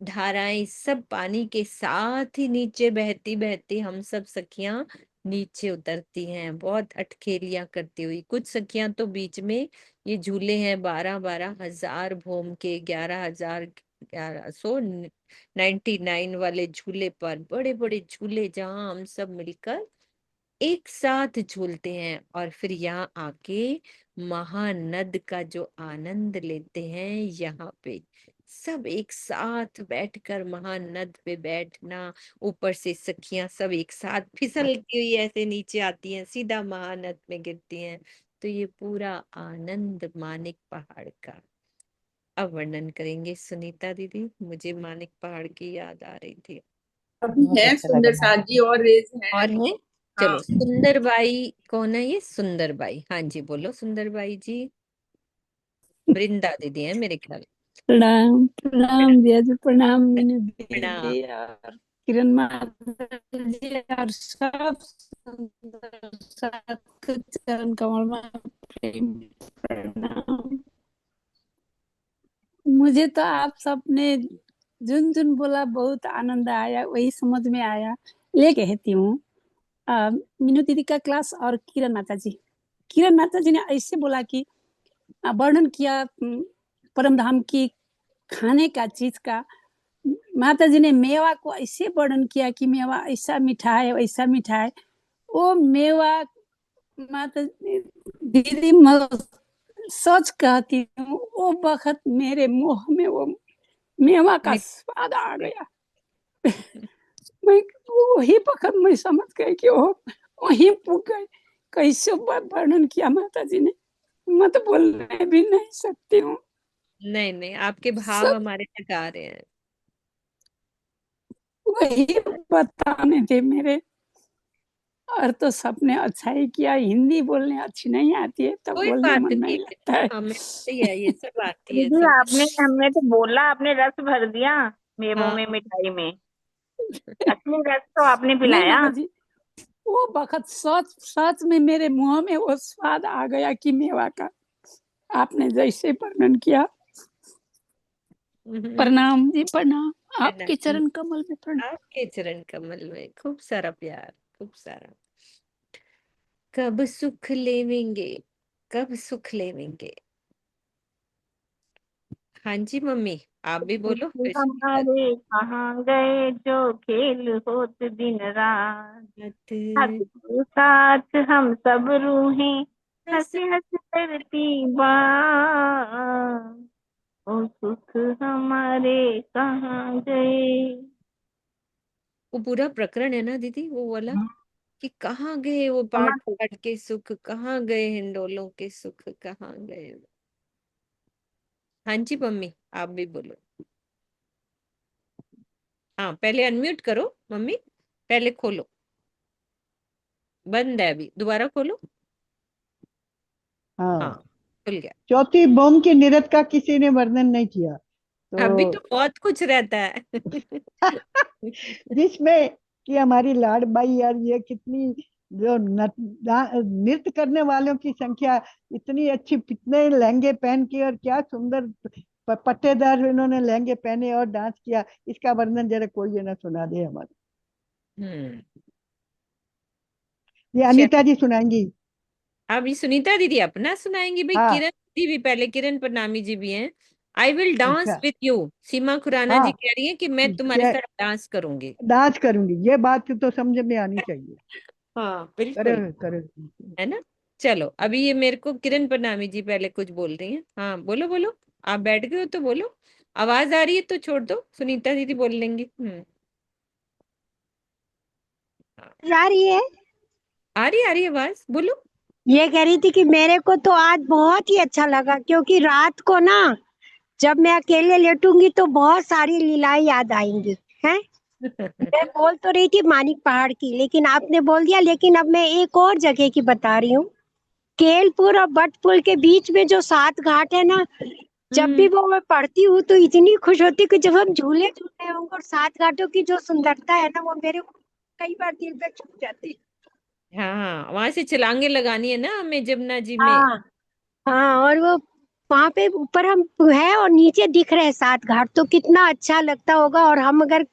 धाराएं सब पानी के साथ ही नीचे बहती बहती हम सब सखियां नीचे उतरती हैं, बहुत अटखेलियां करती हुई। कुछ सखियां तो बीच में, ये झूले हैं 12,12,000 भोम के, 11,1199 वाले झूले पर, बड़े बड़े झूले जहां हम सब मिलकर एक साथ झूलते हैं, और फिर यहाँ आके महानद का जो आनंद लेते हैं। यहाँ पे सब एक साथ बैठकर महानद पे बैठना, ऊपर से सखियां सब एक साथ फिसलती हुई ऐसे नीचे आती हैं, सीधा महानद में गिरती हैं। तो ये पूरा आनंद मानिक पहाड़ का। अब वर्णन करेंगे सुनीता दीदी, मुझे मानिक पहाड़ की याद आ रही थी। अभी बहुत है अच्छा लगा सुंदर मैम। साथ जी और रेज है। और है, हाँ चलो सुंदरबाई कौन है, ये सुंदरबाई, हाँ जी बोलो सुंदरबाई जी। वृंदा दीदी है मेरे ख्याल। प्रणाम प्रणाम दिया जी, प्रणाम मीनू प्रणाम। दीदी और किरण माता जी और सब सुंदर साथ के चरण कमल में प्रेम प्रणाम। मुझे तो आप सबने जुन जुन बोला बहुत आनंद आया, वही समझ में आया, ले कहती हूँ। मीनू दीदी का क्लास और किरण माता जी ने ऐसे बोला कि वर्णन किया परमधाम की खाने का चीज का। माता जी ने मेवा को ऐसे वर्णन किया कि मेवा ऐसा मीठा है वैसा मीठा है। वो मेवा माता दीदी सच कहती हूँ, वो वक्त मेरे मुंह में वो मेवा का स्वाद आ गया। मैं वही वक्त मैं समझ गई कि वो वहीं पुग गई। कैसे वर्णन किया माता जी ने, मैं तो बोलने भी नहीं सकती हूँ। नहीं नहीं, आपके भाव हमारे तक आ रहे हैं। वही बताने थे मेरे, और तो सबने अच्छा ही किया। हिंदी बोलने अच्छी नहीं आती है तो कोई बोलने बात मन नहीं, नहीं लगता है। हमें आती है, ये सब आती है दीदी सब। आपने, हमने तो बोला, आपने रस भर दिया मेवों हाँ में, मिठाई में असली रस तो आपने नहीं पिलाया। माता जी, वो वक्त सच सच में मेरे मुंह में वो स्वाद आ गया कि मेवा का, आपने जैसे वर्णन किया। प्रणाम जी प्रणाम, आपके चरण कमल में प्रणाम। आपके चरण कमल में खूब सारा प्यार, खूब सारा। कब सुख लेवेंगे, कब सुख लेवेंगे। हाँ जी मम्मी, आप भी बोलो फिर। हमारे कहाँ गए जो खेल होत दिन रात, हाथ के साथ हम सब रूहें हंसी हंसी करती बात, ओ सुख हमारे कहाँ गए। वो पूरा प्रकरण है ना दीदी, वो वाला कि कहाँ गए वो पाठ पाठ के सुख, कहाँ गए हिंडोलों के सुख, कहाँ गए। हाँ जी मम्मी, आप भी बोलो। हाँ पहले अनम्यूट करो मम्मी, पहले खोलो, बंद है अभी, दोबारा खोलो। हाँ हाँ, खुल गया। चौथी बोम की निरत का किसी ने वर्णन नहीं किया अभी तो तो बहुत कुछ रहता है। जिसमें कि हमारी लाडबाई यार, ये कितनी जो नृत्य करने वालों की संख्या इतनी अच्छी, कितने लहंगे पहन के और क्या सुंदर पट्टेदार इन्होंने लहंगे पहने और डांस किया, इसका वर्णन जरा कोई जना सुना दे हमारे। हम्म। ये अनीता जी सुनाएंगी। अभी सुनीता दीदी अपना सुनाएंगी भाई, हाँ। किरण दीदी भी, पहले किरण प्रणामी जी भी हैं। आई विल डांस अच्छा। विथ यू, सीमा खुराना जी हाँ, कह रही है कि मैं तुम्हारे साथ डांस करूंगी। डांस करूंगी, ये बात तो समझ में आनी चाहिए। हाँ बिल्कुल, करो करो। है ना। चलो अभी ये मेरे को किरण प्रणामी जी पहले कुछ बोल रही हैं। हाँ बोलो बोलो, आप बैठ गए हो तो बोलो, आवाज आ रही है तो छोड़ दो, सुनीता दीदी बोल लेंगी। आ रही है? आ रही आवाज, बोलो। ये कह रही थी कि मेरे को तो आज बहुत ही अच्छा लगा, क्योंकि रात को ना जब मैं अकेले लेटूंगी तो बहुत सारी लीलाएं याद आएंगी हैं। मैं बोल तो रही थी मानिक पहाड़ की, लेकिन आपने बोल दिया। लेकिन अब मैं एक और जगह की बता रही हूँ। केलपुर और बटपुल के बीच में जो 7 घाट है ना, जब भी वो मैं पढ़ती हूँ तो इतनी खुश होती हूँ कि जब हम झूले झूल रहे होंगे और 7 घाटों की जो सुंदरता है ना, वो मेरे को कई बार दिल पे छू जाती है। हाँ, वहां से छलांगे लगानी है ना हमें जमुना जी में। हाँ हाँ, और वो वहां पे ऊपर हम है और नीचे दिख रहे हैं 7 घाट, तो कितना अच्छा लगता होगा। और हम अगर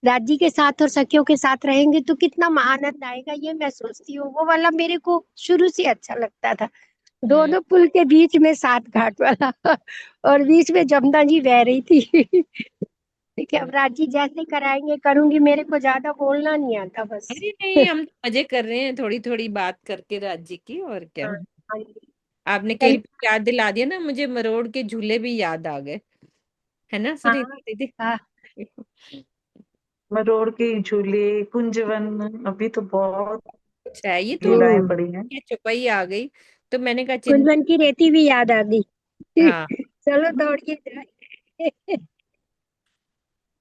दादी के साथ और सखियों के साथ रहेंगे तो कितना आनंद आएगा, ये मैं सोचती हूँ। वो वाला मेरे को शुरू से अच्छा लगता था, हम्म। दोनों पुल के बीच में 7 घाट वाला और बीच में जमुना जी बह रही थी। देखिए अब राजी जैसे कराएंगे करूंगी, मेरे को ज्यादा बोलना नहीं आता बस। अरे नहीं, हम तो मजे कर रहे हैं, थोड़ी थोड़ी बात करके राज्य की, और क्या। हाँ हाँ जी। आपने चल, खेल याद दिला दिया ना, मुझे मरोड़ के झूले भी याद आ गए, है ना हाँ सुनीता दीदी? हाँ मरोड़ के झूले, कुंजवन, अभी तो बहुत अच्छा, ये तो लीलाएं पड़ी हैं। ये चुपई आ गई, तो मैंने कहा चिंता। कुंदन की रेती भी याद आ गई। हाँ, चलो दौड़ के जाए।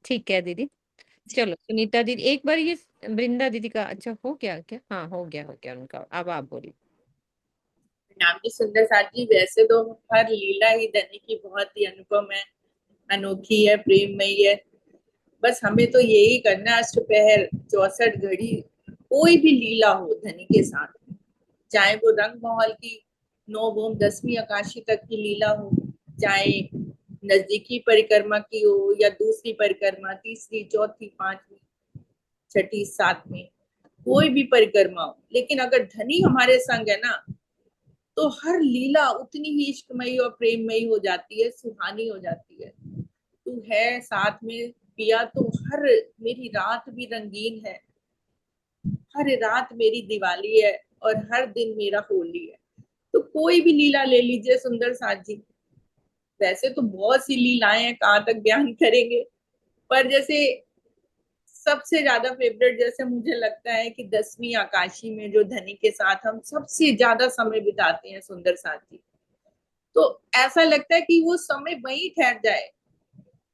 ठीक है दीदी। चलो सुनीता दीदी, एक बार ये वृंदा दीदी का अच्छा हो गया क्या? हाँ, हो गया उनका। अब आप बोलिए। नाम की सुंदर साथी, वैसे तो हर लीला ही धनी की बहुत ही अनुपम है, अनोखी है, प्रेममयी है। बस हमें तो यही करना है, अष्टपहर 64 घड़ी कोई भी लीला हो धनी के साथ, चाहे वो रंग महल की 9 भूम 10वीं आकाशी तक की लीला हो, चाहे नजदीकी परिक्रमा की हो या दूसरी परिक्रमा, तीसरी, चौथी, पांचवी, छठी, सातवीं, कोई भी परिक्रमा हो, लेकिन अगर धनी हमारे संग है ना, तो हर लीला उतनी ही इश्कमयी और प्रेममयी हो जाती है, सुहानी हो जाती है। तू है साथ में पिया तो हर मेरी रात भी रंगीन है, हर रात मेरी दिवाली है और हर दिन मेरा होली है। तो कोई भी लीला ले लीजिए सुंदर साथ जी, वैसे तो बहुत सी लीलाएं हैं, कहाँ तक बयान करेंगे, पर जैसे सबसे ज्यादा फेवरेट जैसे मुझे लगता है कि 10वीं आकाशी में जो धनी के साथ हम सबसे ज्यादा समय बिताते हैं सुंदर साथ जी, तो ऐसा लगता है कि वो समय वहीं ठहर जाए,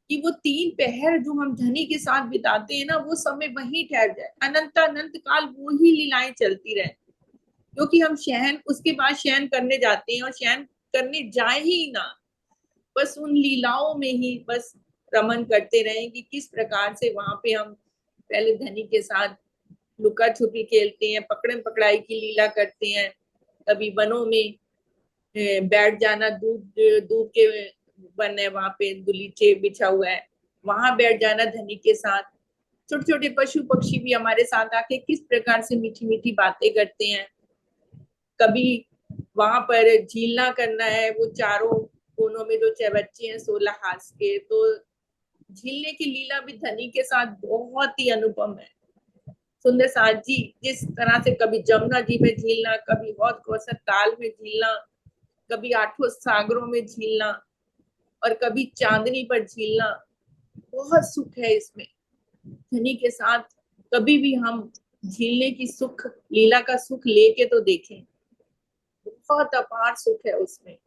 कि वो 3 पहर जो हम धनी के साथ बिताते हैं ना, वो समय वहीं ठहर जाए, अनंत अनंत काल वो ही लीलाएं चलती रहे, क्योंकि हम शयन उसके बाद शयन करने जाते हैं और शयन करने जाए ही ना, बस उन लीलाओं में ही बस रमन करते रहे कि किस प्रकार से वहां पे हम पहले धनी के साथ लुका छुपी खेलते हैं, पकड़न पकड़ाई की लीला करते हैं, कभी वनों में बैठ जाना, दूध दूध के वन है वहां पे दुलीचे बिछा हुआ है, वहां बैठ जाना धनी के साथ। छोटे छोटे पशु पक्षी भी हमारे साथ आके किस प्रकार से मीठी मीठी बातें करते हैं। कभी वहां पर झीलना करना है, वो चारों कोनों में जो बच्चे हैं 16 हाथ के, तो झीलने की लीला भी धनी के साथ बहुत ही अनुपम है। सुंदर साथ जी जिस तरह से कभी जमुना जी में झीलना, कभी हौद कौसर ताल में झीलना, कभी आठों सागरों में झीलना और कभी चांदनी पर झीलना, बहुत सुख है इसमें धनी के साथ। कभी भी हम झीलने की सुख लीला का सुख लेके तो देखें, बहुत अपार सुख है उसमें।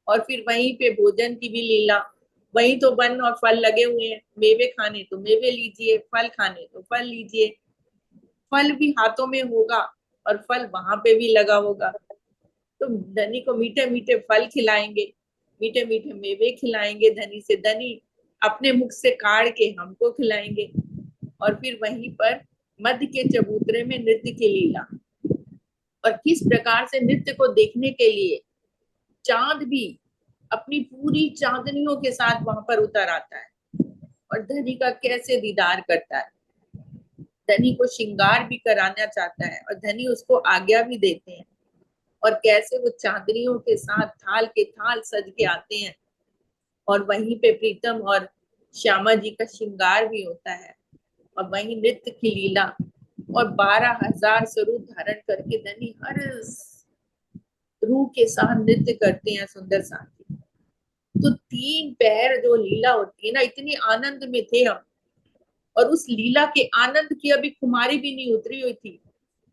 और फिर वहीं पे भोजन की भी लीला, वहीं तो वन और फल लगे हुए हैं, मेवे खाने तो मेवे लीजिए, फल खाने तो फल लीजिए, फल भी हाथों में होगा और फल वहां पे भी लगा होगा, तो धनी को मीठे मीठे फल खिलाएंगे, मीठे मीठे मेवे खिलाएंगे, धनी से धनी अपने मुख से काट के हमको खिलाएंगे। और फिर वहीं पर मध्य के चबूतरे में नृत्य की लीला, और किस प्रकार से नृत्य को देखने के लिए चांद भी अपनी पूरी चांदनियों के साथ वहां पर उतर आता है और धनी का कैसे दीदार करता है, धनी को श्रृंगार भी कराना चाहता है और धनी उसको आज्ञा भी देते हैं, और कैसे वो चांदनियों के साथ थाल के थाल सज के आते हैं, और वहीं पे प्रीतम और श्यामा जी का श्रृंगार भी होता है, और वहीं नृत्य की लीला, और 12,000 स्वरूप धारण करके धनी हर रूह के साथ नृत्य करते हैं सुंदर साथी। तो 3 पैर जो लीला होती है ना, इतनी आनंद में थे हम, और उस लीला के आनंद की अभी खुमारी भी नहीं उतरी हुई थी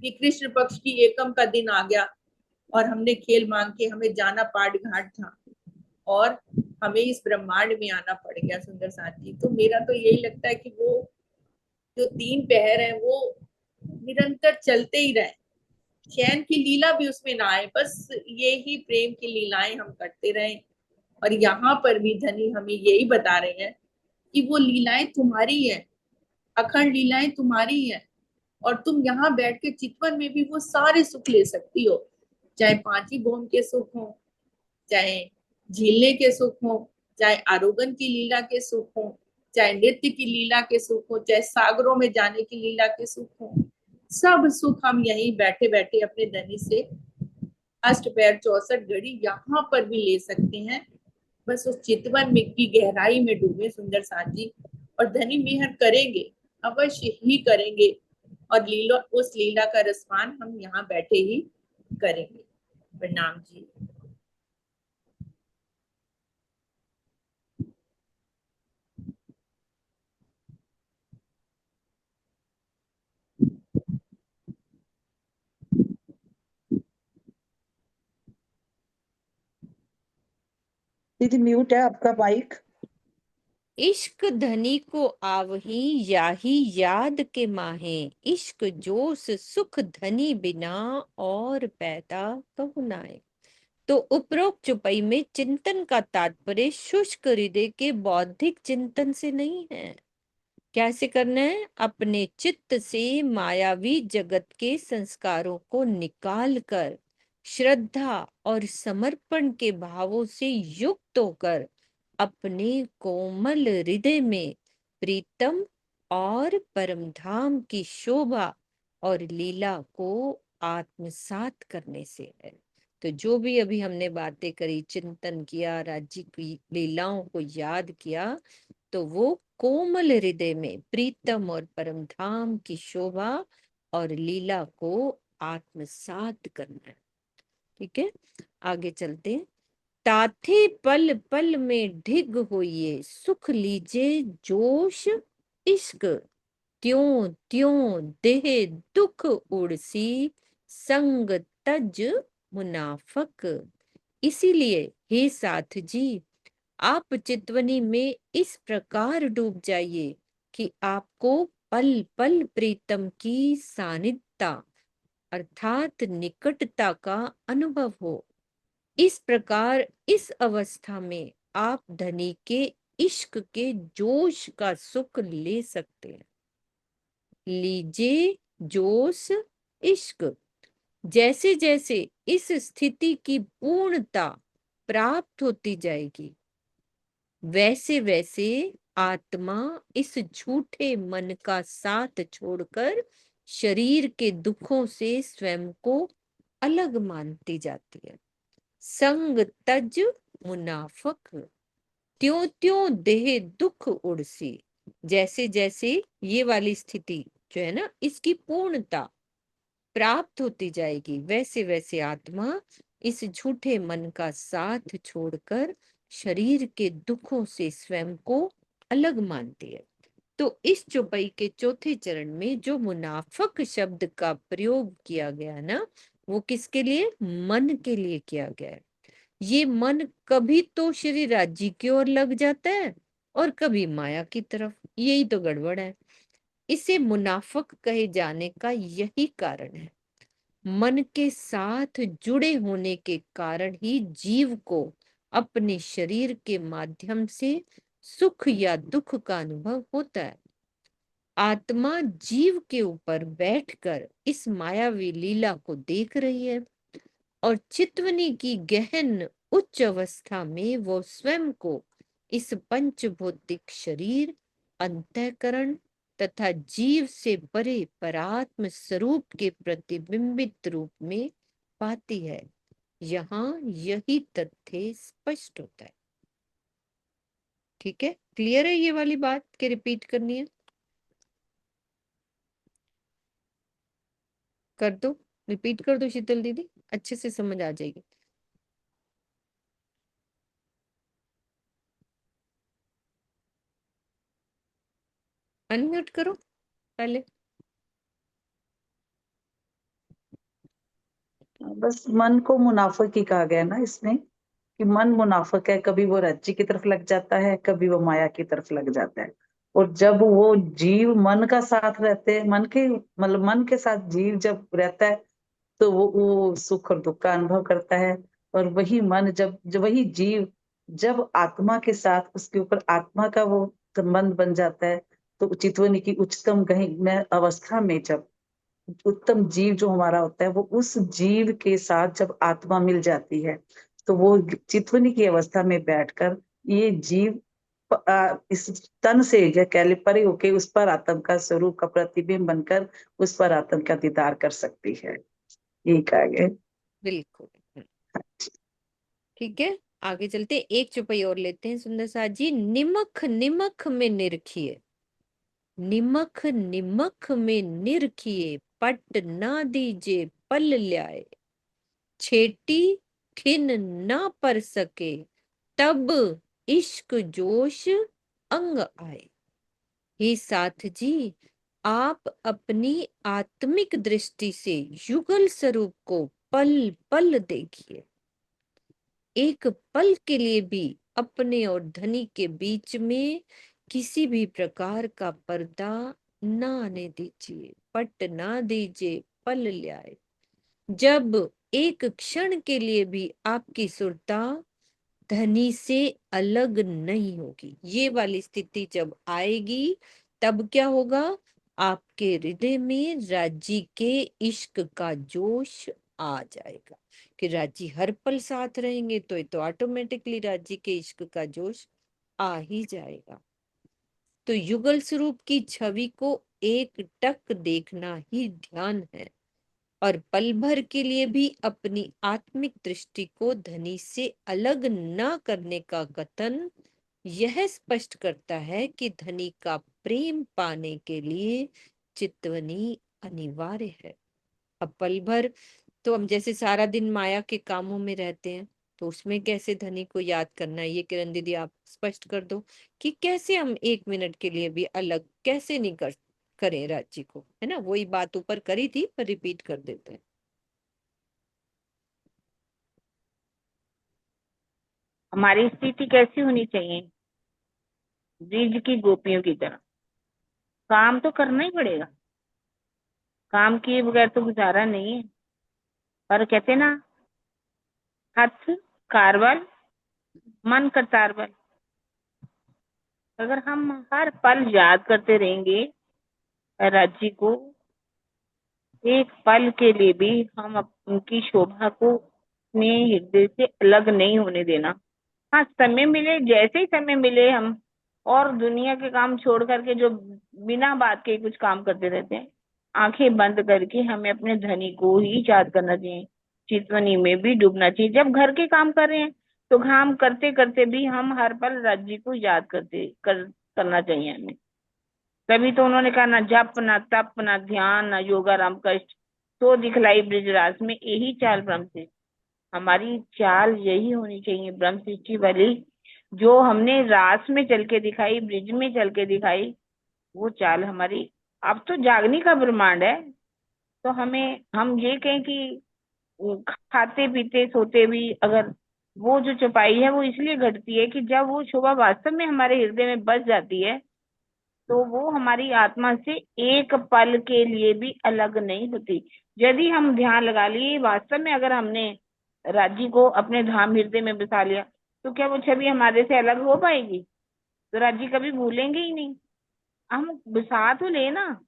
कि कृष्ण पक्ष की एकम का दिन आ गया और हमने खेल मांग के हमें जाना पाट घाट था और हमें इस ब्रह्मांड में आना पड़ गया सुंदर साथी। तो मेरा तो यही लगता है कि वो जो 3 पहर है वो निरंतर चलते ही रहे, चैन की लीला भी उसमें ना आए, बस ये ही प्रेम की लीलाएं हम करते रहें। और यहाँ पर भी धनी हमें यही बता रहे हैं कि वो लीलाएं तुम्हारी है, अखंड लीलाएं तुम्हारी है, और तुम यहाँ बैठ के चितवन में भी वो सारे सुख ले सकती हो, चाहे पांची भौम के सुख हो, चाहे झीलने के सुख हो, चाहे आरोगन की लीला के सुख हो, चाहे नृत्य की लीला के सुख हो, चाहे सागरों में जाने की लीला के सुख हो, सब सुख हम यहीं बैठे बैठे अपने धनी से अष्टपैर 64 घड़ी यहाँ पर भी ले सकते हैं। बस उस चितवन में की गहराई में डूबे सुंदर साथ जी, और धनी मेहर करेंगे, अवश्य ही करेंगे, और लीला उस लीला का रसपान हम यहाँ बैठे ही करेंगे। प्रणाम जी। दीदी म्यूट है आपका माइक। इश्क धनी को आवही याही याद के माहे, इश्क जोश सुख धनी बिना और पैदा कहु नाय। तो उपरोक्त चौपाई में चिंतन का तात्पर्य शुष्क हृदय के बौद्धिक चिंतन से नहीं है। कैसे करना है? अपने चित्त से मायावी जगत के संस्कारों को निकाल कर श्रद्धा और समर्पण के भावों से युक्त होकर अपने कोमल हृदय में प्रीतम और परमधाम की शोभा और लीला को आत्मसात करने से है। तो जो भी अभी हमने बातें करी, चिंतन किया, राज्य की लीलाओं को याद किया, तो वो कोमल हृदय में प्रीतम और परमधाम की शोभा और लीला को आत्मसात करना है। ठीक है, आगे चलते हैं। ताथे पल पल में ढिग होइए, सुख लीजिए जोश इश्क, त्यों त्यों देह दुख उड़सी, संग तज मुनाफक। इसीलिए हे साथ जी, आप चितवनी में इस प्रकार डूब जाइए कि आपको पल पल प्रीतम की सानिध्यता अर्थात निकटता का अनुभव हो। इस प्रकार इस अवस्था में आप धनी के इश्क के जोश का सुख ले सकते हैं। लीजिए जोश इश्क। जैसे जैसे इस स्थिति की पूर्णता प्राप्त होती जाएगी, वैसे वैसे आत्मा इस झूठे मन का साथ छोड़कर शरीर के दुखों से स्वयं को अलग मानती जाती है। संग तज मुनाफक, त्यों त्यों देह दुख उड़सी। जैसे जैसे ये वाली स्थिति जो है ना, इसकी पूर्णता प्राप्त होती जाएगी, वैसे वैसे आत्मा इस झूठे मन का साथ छोड़कर शरीर के दुखों से स्वयं को अलग मानती है। तो इस चौपाई के चौथे चरण में जो मुनाफक शब्द का प्रयोग किया गया ना, वो किसके लिए? मन के लिए किया गया है। ये मन कभी तो श्री राज्य की ओर लग जाता है और कभी माया की तरफ, यही तो गड़बड़ है। इसे मुनाफक कहे जाने का यही कारण है। मन के साथ जुड़े होने के कारण ही जीव को अपने शरीर के माध्यम से सुख या दुख का अनुभव होता है। आत्मा जीव के ऊपर बैठकर इस मायावी लीला को देख रही है, और चितवनी की गहन उच्च अवस्था में वो स्वयं को इस पंचभौतिक शरीर, अंतःकरण तथा जीव से परे परात्म स्वरूप के प्रतिबिंबित रूप में पाती है। यहाँ यही तथ्य स्पष्ट होता है। ठीक है, क्लियर है ये वाली बात के रिपीट करनी है? कर दो, रिपीट कर दो शीतल दीदी, अच्छे से समझ आ जाएगी। अनम्यूट करो पहले। बस मन को मुनाफक ही कहा गया ना इसमें, कि मन मुनाफक है, कभी वो राज्य की तरफ लग जाता है, कभी वो माया की तरफ लग जाता है। और जब वो जीव मन का साथ रहते हैं, मन के मतलब मन के साथ जीव जब रहता है तो वो सुख और दुख का अनुभव करता है। और वही मन जब वही जीव जब आत्मा के साथ उसके ऊपर आत्मा का वो संबंध बन जाता है, तो चितवनी की उच्चतम गहन में अवस्था में जब उत्तम जीव जो हमारा होता है वो उस जीव के साथ जब आत्मा मिल जाती है, तो वो चितवनी की अवस्था में बैठकर ये जीव इस तन से या कह परे होके उस पर आत्म का स्वरूप का प्रतिबिंब बनकर उस पर आत्म का दीदार कर सकती है। यही कहा गया। बिल्कुल। ठीक है, आगे चलते हैं। एक चौपाई और लेते हैं सुंदर साथ जी। निमख निमख में निरखिए, निमख निमख में निरखिए, पट ना दीजे पल ल्याए, छेटी खिन ना पर सके, तब इश्क जोश अंग आए। हे साथ जी, आप अपनी आत्मिक दृष्टि से युगल स्वरूप को पल पल देखिए, एक पल के लिए भी अपने और धनी के बीच में किसी भी प्रकार का पर्दा ना आने दीजिए, पट ना दीजिए पल ल्याए। जब एक क्षण के लिए भी आपकी सुरता धनी से अलग नहीं होगी, ये वाली स्थिति जब आएगी तब क्या होगा, आपके हृदय में राज्य के इश्क का जोश आ जाएगा कि राज्य हर पल साथ रहेंगे, तो ये तो ऑटोमेटिकली राज्य के इश्क का जोश आ ही जाएगा। तो युगल स्वरूप की छवि को एक टक देखना ही ध्यान है, और पल भर के लिए भी अपनी आत्मिक दृष्टि को धनी से अलग न करने का कथन यह स्पष्ट करता है कि धनी का प्रेम पाने के लिए चितवनी अनिवार्य है। अब पल भर तो हम जैसे सारा दिन माया के कामों में रहते हैं, तो उसमें कैसे धनी को याद करना है, ये किरण दीदी आप स्पष्ट कर दो कि कैसे हम एक मिनट के लिए भी अलग कैसे नहीं करें राज्य को, है ना। वही बात ऊपर करी थी पर रिपीट कर देते हैं। हमारी स्थिति कैसी होनी चाहिए, ब्रिज की गोपियों की तरह। काम तो करना ही पड़ेगा, काम किए बगैर तो गुजारा नहीं है। पर कहते ना, हथ कारबल मन करतार बल। अगर हम हर पल याद करते रहेंगे राज्य को, एक पल के लिए भी हम उनकी शोभा को अपने हृदय से अलग नहीं होने देना। हाँ, समय मिले, जैसे ही समय मिले हम और दुनिया के काम छोड़ करके जो बिना बात के कुछ काम करते रहते हैं, आंखें बंद करके हमें अपने धनी को ही याद करना चाहिए, चितवनी में भी डूबना चाहिए। जब घर के काम कर रहे हैं तो काम करते करते भी हम हर पल राज्य को याद करना चाहिए हमें। तभी तो उन्होंने कहा, ना जप ना तप ना ध्यान ना योगा राम कष्ट, तो दिखलाई ब्रिजराज में यही चाल ब्रह्म से। हमारी चाल यही होनी चाहिए ब्रह्म सृष्टि वाली, जो हमने रास में चल के दिखाई, ब्रिज में चल के दिखाई, वो चाल हमारी। अब तो जागने का ब्रह्मांड है, तो हम ये कहें कि खाते पीते सोते भी अगर वो जो चौपाई है वो इसलिए घटती है कि जब वो शोभा वास्तव में हमारे हृदय में बस जाती है, तो वो हमारी आत्मा से एक पल के लिए भी अलग नहीं होती। यदि हम ध्यान लगा लिए वास्तव में, अगर हमने राज्य को अपने धाम हृदय में बसा लिया, तो क्या वो छवि हमारे से अलग हो पाएगी? तो राज्य कभी भूलेंगे ही नहीं। हम बसा तो ले ना,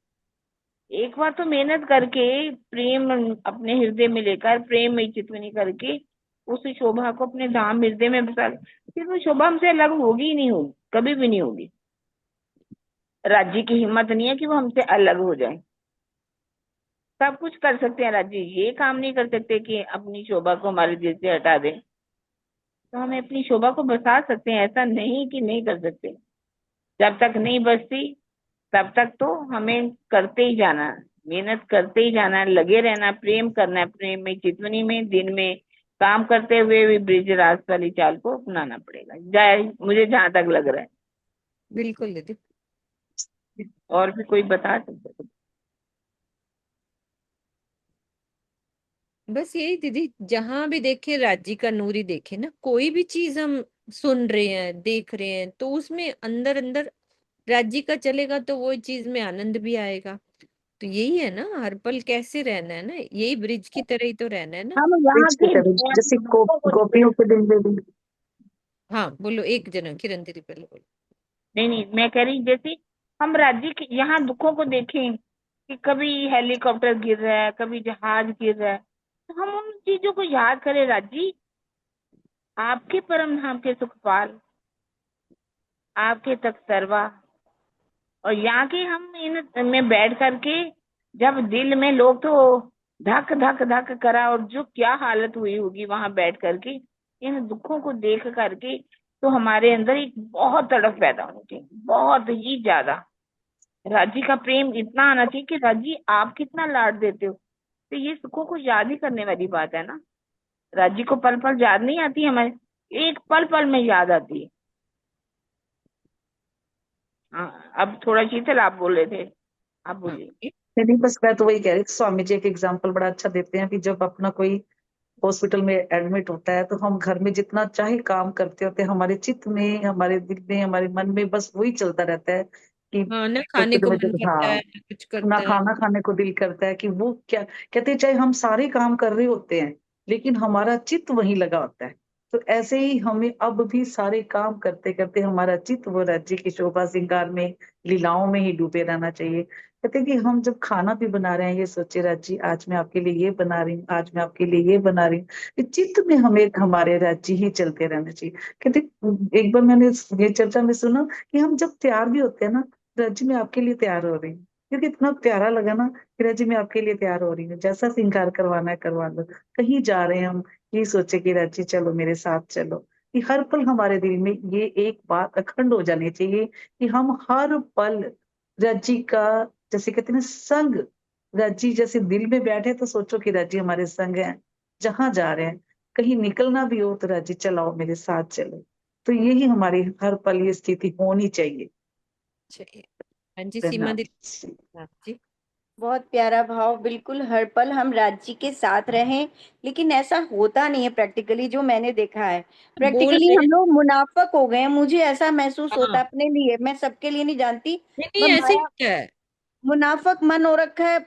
एक बार तो मेहनत करके प्रेम अपने हृदय में लेकर प्रेम में चितवनी करके उस शोभा को अपने धाम हृदय में बसा, फिर वो शोभा हमसे अलग होगी ही नहीं, होगी कभी भी नहीं होगी। राज्य की हिम्मत नहीं है कि वो हमसे अलग हो जाए। सब कुछ कर सकते हैं राज्य, ये काम नहीं कर सकते कि अपनी शोभा को हमारे दिल से हटा दें। तो हमें अपनी शोभा को बसा सकते हैं, ऐसा नहीं कि नहीं कर सकते। जब तक नहीं बसती तब तक तो हमें करते ही जाना, मेहनत करते ही जाना, लगे रहना, प्रेम करना है, प्रेम में चितवनी में दिन में काम करते हुए भी ब्रिज रास वाली चाल को अपनाना पड़ेगा, जाए मुझे जहां तक लग रहा है। बिल्कुल दीदी। और भी कोई बता सकते हो? बस यही दीदी, जहां भी देखे राज्य का नूर ही देखे ना। कोई भी चीज हम सुन रहे हैं देख रहे हैं तो उसमें अंदर अंदर राज्य का चलेगा तो वो चीज में आनंद भी आएगा। तो यही है ना, हर पल कैसे रहना है ना, यही ब्रिज की तरह ही तो रहना है ना। हम यहाँ ब्रिज की के तरह जैसे दुखों को गोपियों के दिल में भी। हाँ बोलो, एक जना किरण दीदी पहले बोलो। नहीं नहीं, मैं कह रही जैसे हम राज्य के यहाँ दुखों को देखें कि कभी हेलीकॉप्टर गिर रहा है, कभी जहाज गिर रहा है, तो हम उन चीजों को याद करें, राज्य आपके परम धाम के सुखपाल, आपके तक सर्वा, और यहाँ के हम इन में बैठ करके जब दिल में लोग तो धक धक धक करा, और जो क्या हालत हुई होगी वहां बैठ करके इन दुखों को देख करके, तो हमारे अंदर एक बहुत तड़प पैदा होनी चाहिए, बहुत ही ज्यादा। राजी का प्रेम इतना आना चाहिए कि राजी आप कितना लाड देते हो, तो ये सुखों को याद ही करने वाली बात है ना। राजी को पल पल याद नहीं आती हमारे, एक पल पल में याद आती है। हाँ, अब थोड़ा शीतल आप बोल रहे थे, आप बोलिए। नहीं, बस मैं तो वही कह रही थी, स्वामी जी एक एग्जाम्पल बड़ा अच्छा देते हैं कि जब अपना कोई हॉस्पिटल में एडमिट होता है तो हम घर में जितना चाहे काम करते होते हैं, हमारे चित्त में, हमारे दिल में, हमारे मन में बस वही चलता रहता है कि हाँ, ना खाने हॉस्पिटल को में मन जब, करता है हाँ, ना कुछ ना करता है। खाना खाने को दिल करता है कि वो क्या कहते हैं, चाहे हम सारे काम कर रहे होते हैं लेकिन हमारा चित्त वहीं लगा होता है। तो ऐसे ही हमें अब भी सारे काम करते करते हमारा चित्त वो राज्य की शोभा श्रृंगार में, लीलाओं में ही डूबे रहना चाहिए। कहते हैं कि हम जब खाना भी बना रहे हैं, ये सोचे राज्य आज मैं आपके लिए ये बना रही हूँ, आज मैं आपके लिए ये बना रही हूँ, कि चित्त में हमें हमारे राज्य ही चलते रहना चाहिए। कहते एक बार मैंने ये चर्चा में सुना कि हम जब तैयार भी होते हैं ना, राज्य में आपके लिए तैयार हो रही हूँ, क्योंकि इतना प्यारा लगा ना कि राजी मैं आपके लिए तैयार हो रही हूँ, जैसा श्रृंगार करवाना है करवा लो। कहीं जा रहे हैं हम, ये सोचे कि राजी चलो मेरे साथ चलो, कि हर पल हमारे दिल में ये एक बात अखंड हो जानी चाहिए कि हम हर पल राजी का, जैसे कहते हैं ना, संग। राजी जैसे दिल में बैठे तो सोचो कि राजी हमारे संग है, जहां जा रहे हैं, कहीं निकलना भी हो तो राजी चलाओ मेरे साथ चलो। तो यही हमारी हर पल ये स्थिति होनी चाहिए। चाहिए। हाँ जी, सीमा दीदी। हाँ जी। बहुत प्यारा भाव, बिल्कुल हर पल हम राज्य के साथ रहें, लेकिन ऐसा होता नहीं है प्रैक्टिकली, जो मैंने देखा है। बोल प्रैक्टिकली रहे हम हैं। लोग मुनाफिक हो गए हैं, मुझे ऐसा महसूस होता हाँ, है अपने लिए, मैं सबके लिए नहीं जानती। नहीं नहीं, ऐसे ही हमारा होता है। मुनाफिक मन हो रखा है,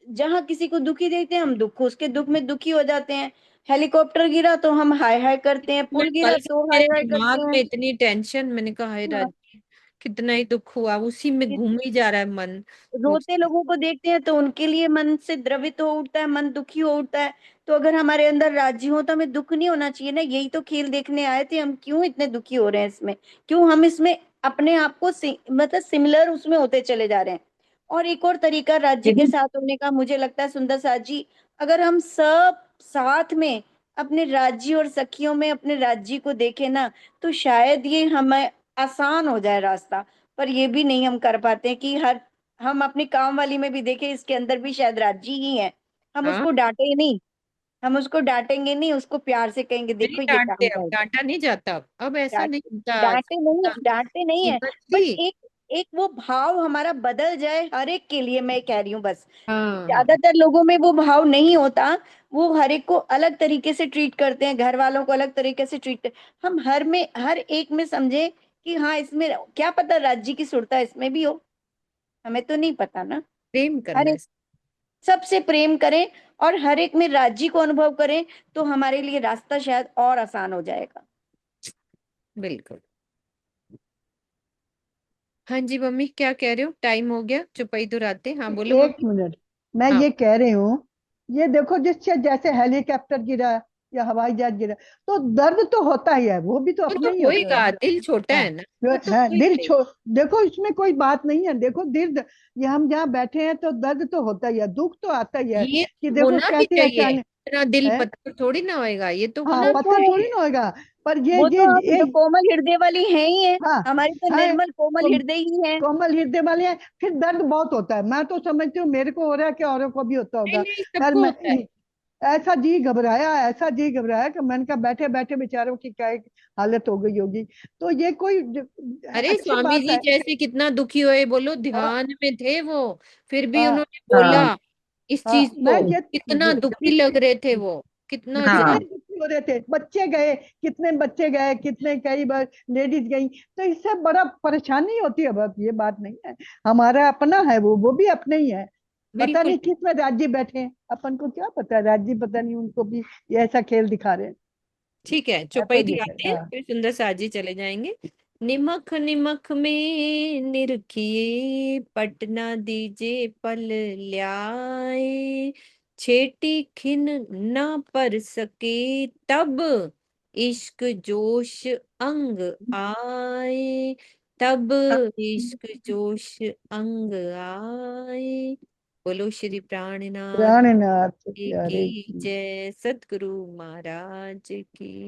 जहां किसी को दुखी देखते हैं हम दुख, उसके दुख में दुखी हो जाते हैं। हेलीकॉप्टर गिरा तो हम हाय हाय करते हैं, मैं पुल गिरा कल तो मेरे हाय हाय करते दिमाग में हैं। इतनी टेंशन, मैंने कहा हाय हाँ, राजी, कितना ही दुख हुआ, उसी में घूम ही जा रहा है मन। रोते लोगों को देखते हैं तो उनके लिए मन से द्रवित हो उठता है, मन दुखी हो उठता है। तो अगर हमारे अंदर राजी हो तो हमें दुख नहीं होना चाहिए ना, यही तो खेल देखने आए थे, हम क्यों इतने दुखी हो रहे हैं इसमें, क्यों हम इसमें अपने आप को मतलब सिमिलर उसमें होते चले जा रहे हैं। और एक और तरीका राज्य के दीदी, साथ होने का मुझे लगता है सुंदर साथ जी, अगर हम सब साथ में अपने राज्य और सखियों में अपने राज्य को देखें ना, तो शायद ये हमें आसान हो जाए रास्ता। पर ये भी नहीं हम कर पाते कि हर, हम अपनी काम वाली में भी देखें, इसके अंदर भी शायद राजी ही है। हम हाँ, उसको डांटे नहीं, हम उसको डांटेंगे नहीं, उसको प्यार से कहेंगे नहीं देखो ये डांटते, काम अब कर। डांटा नहीं जाता, अब ऐसा डांट नहीं होता डांटे नहीं है, सीमा बट जी। एक एक वो भाव हमारा बदल जाए हर एक के लिए, मैं कह रही हूँ बस। हाँ हाँ, ज्यादातर लोगों में वो भाव नहीं होता, वो हर एक को अलग तरीके से ट्रीट करते हैं, घर वालों को अलग तरीके से ट्रीट। हम हर एक में समझे कि हाँ इसमें क्या पता राज्य की सुरता इसमें भी हो, हमें तो नहीं पता ना। प्रेम हर करना है। एक सबसे प्रेम करें और हर एक में राज्य को अनुभव करें, तो हमारे लिए रास्ता शायद और आसान हो जाएगा। बिल्कुल। हाँ जी मम्मी, क्या कह रहे हो, टाइम हो गया, चुपई दुराते, हाँ बोलो एक मम्मी। मिनट, मैं हाँ, ये कह रही हूँ, ये देखो जिससे जैसे हेलीकॉप्टर गिरा या हवाई जहाज गिरा, तो दर्द तो होता ही है, वो भी तो वो अपने तो ही होते हैं। होएगा, दिल छोटा हाँ, है ना, जो वो तो है कोई दिल नहीं। देखो इसमें कोई बात नहीं है, देखो दर्द, ये हम जहाँ बैठे हैं तो दर्द तो होता ही है, दुख तो आता ही है ये कि तो देखो होना भी कैसे चाहिए, अचानक इतना दिल है। पत्थर थोड़ी ना होएगा, ये तो हाँ, होना भी पत्थर थोड़ी चाहिए। ना होगा, पर ये वो ये तो हम ये कोमल हृदय वाली हैं ही है, हाँ हमारी तो है, निर्मल कोमल हृदय ही है। कोमल हृदय वाले हैं, फिर दर्द बहुत होता है, मैं तो समझती हूँ मेरे को हो रहा है कि औरों को भी होता नहीं होगा। नहीं, यार सबको मैं होता है। ऐसा जी घबराया, ऐसा जी घबराया कि मैंने कहा बैठे बैठे बेचारों की क्या एक हालत हो गई होगी। तो ये कोई अरे अच्छी स्वामी बात जी है। जैसे कितना दुखी हुए, बोलो हाँ ध्यान में थे वो, फिर भी हाँ उन्होंने बोला हाँ इस हाँ, चीज को, कितना दुखी लग रहे थे वो, कितना कितने हाँ ज्यादा। हो रहे थे, बच्चे गए, कितने बच्चे गए, कितने कई बार लेडीज गई, तो इससे बड़ा परेशानी होती है। अब ये बात नहीं है, हमारा अपना है, वो भी अपने ही है। पता बिल्कुल नहीं किस में राज्य बैठे हैं, अपन को क्या पता, राज्य पता नहीं उनको भी ये ऐसा खेल दिखा रहे हैं। ठीक है, तो चौपाई ये दिखाते हैं, हाँ फिर सुंदर साज जी चले जाएंगे। निमक निमक में निरखिए, पटना दीजे पल ल्याए, छेटी खिन न पर सके, तब इश्क जोश अंग आए, तब इश्क जोश अंग आए। बोलो श्री प्राणनाथ प्राणनाथ जी प्यारे की की। जय, सतगुरु महाराज की।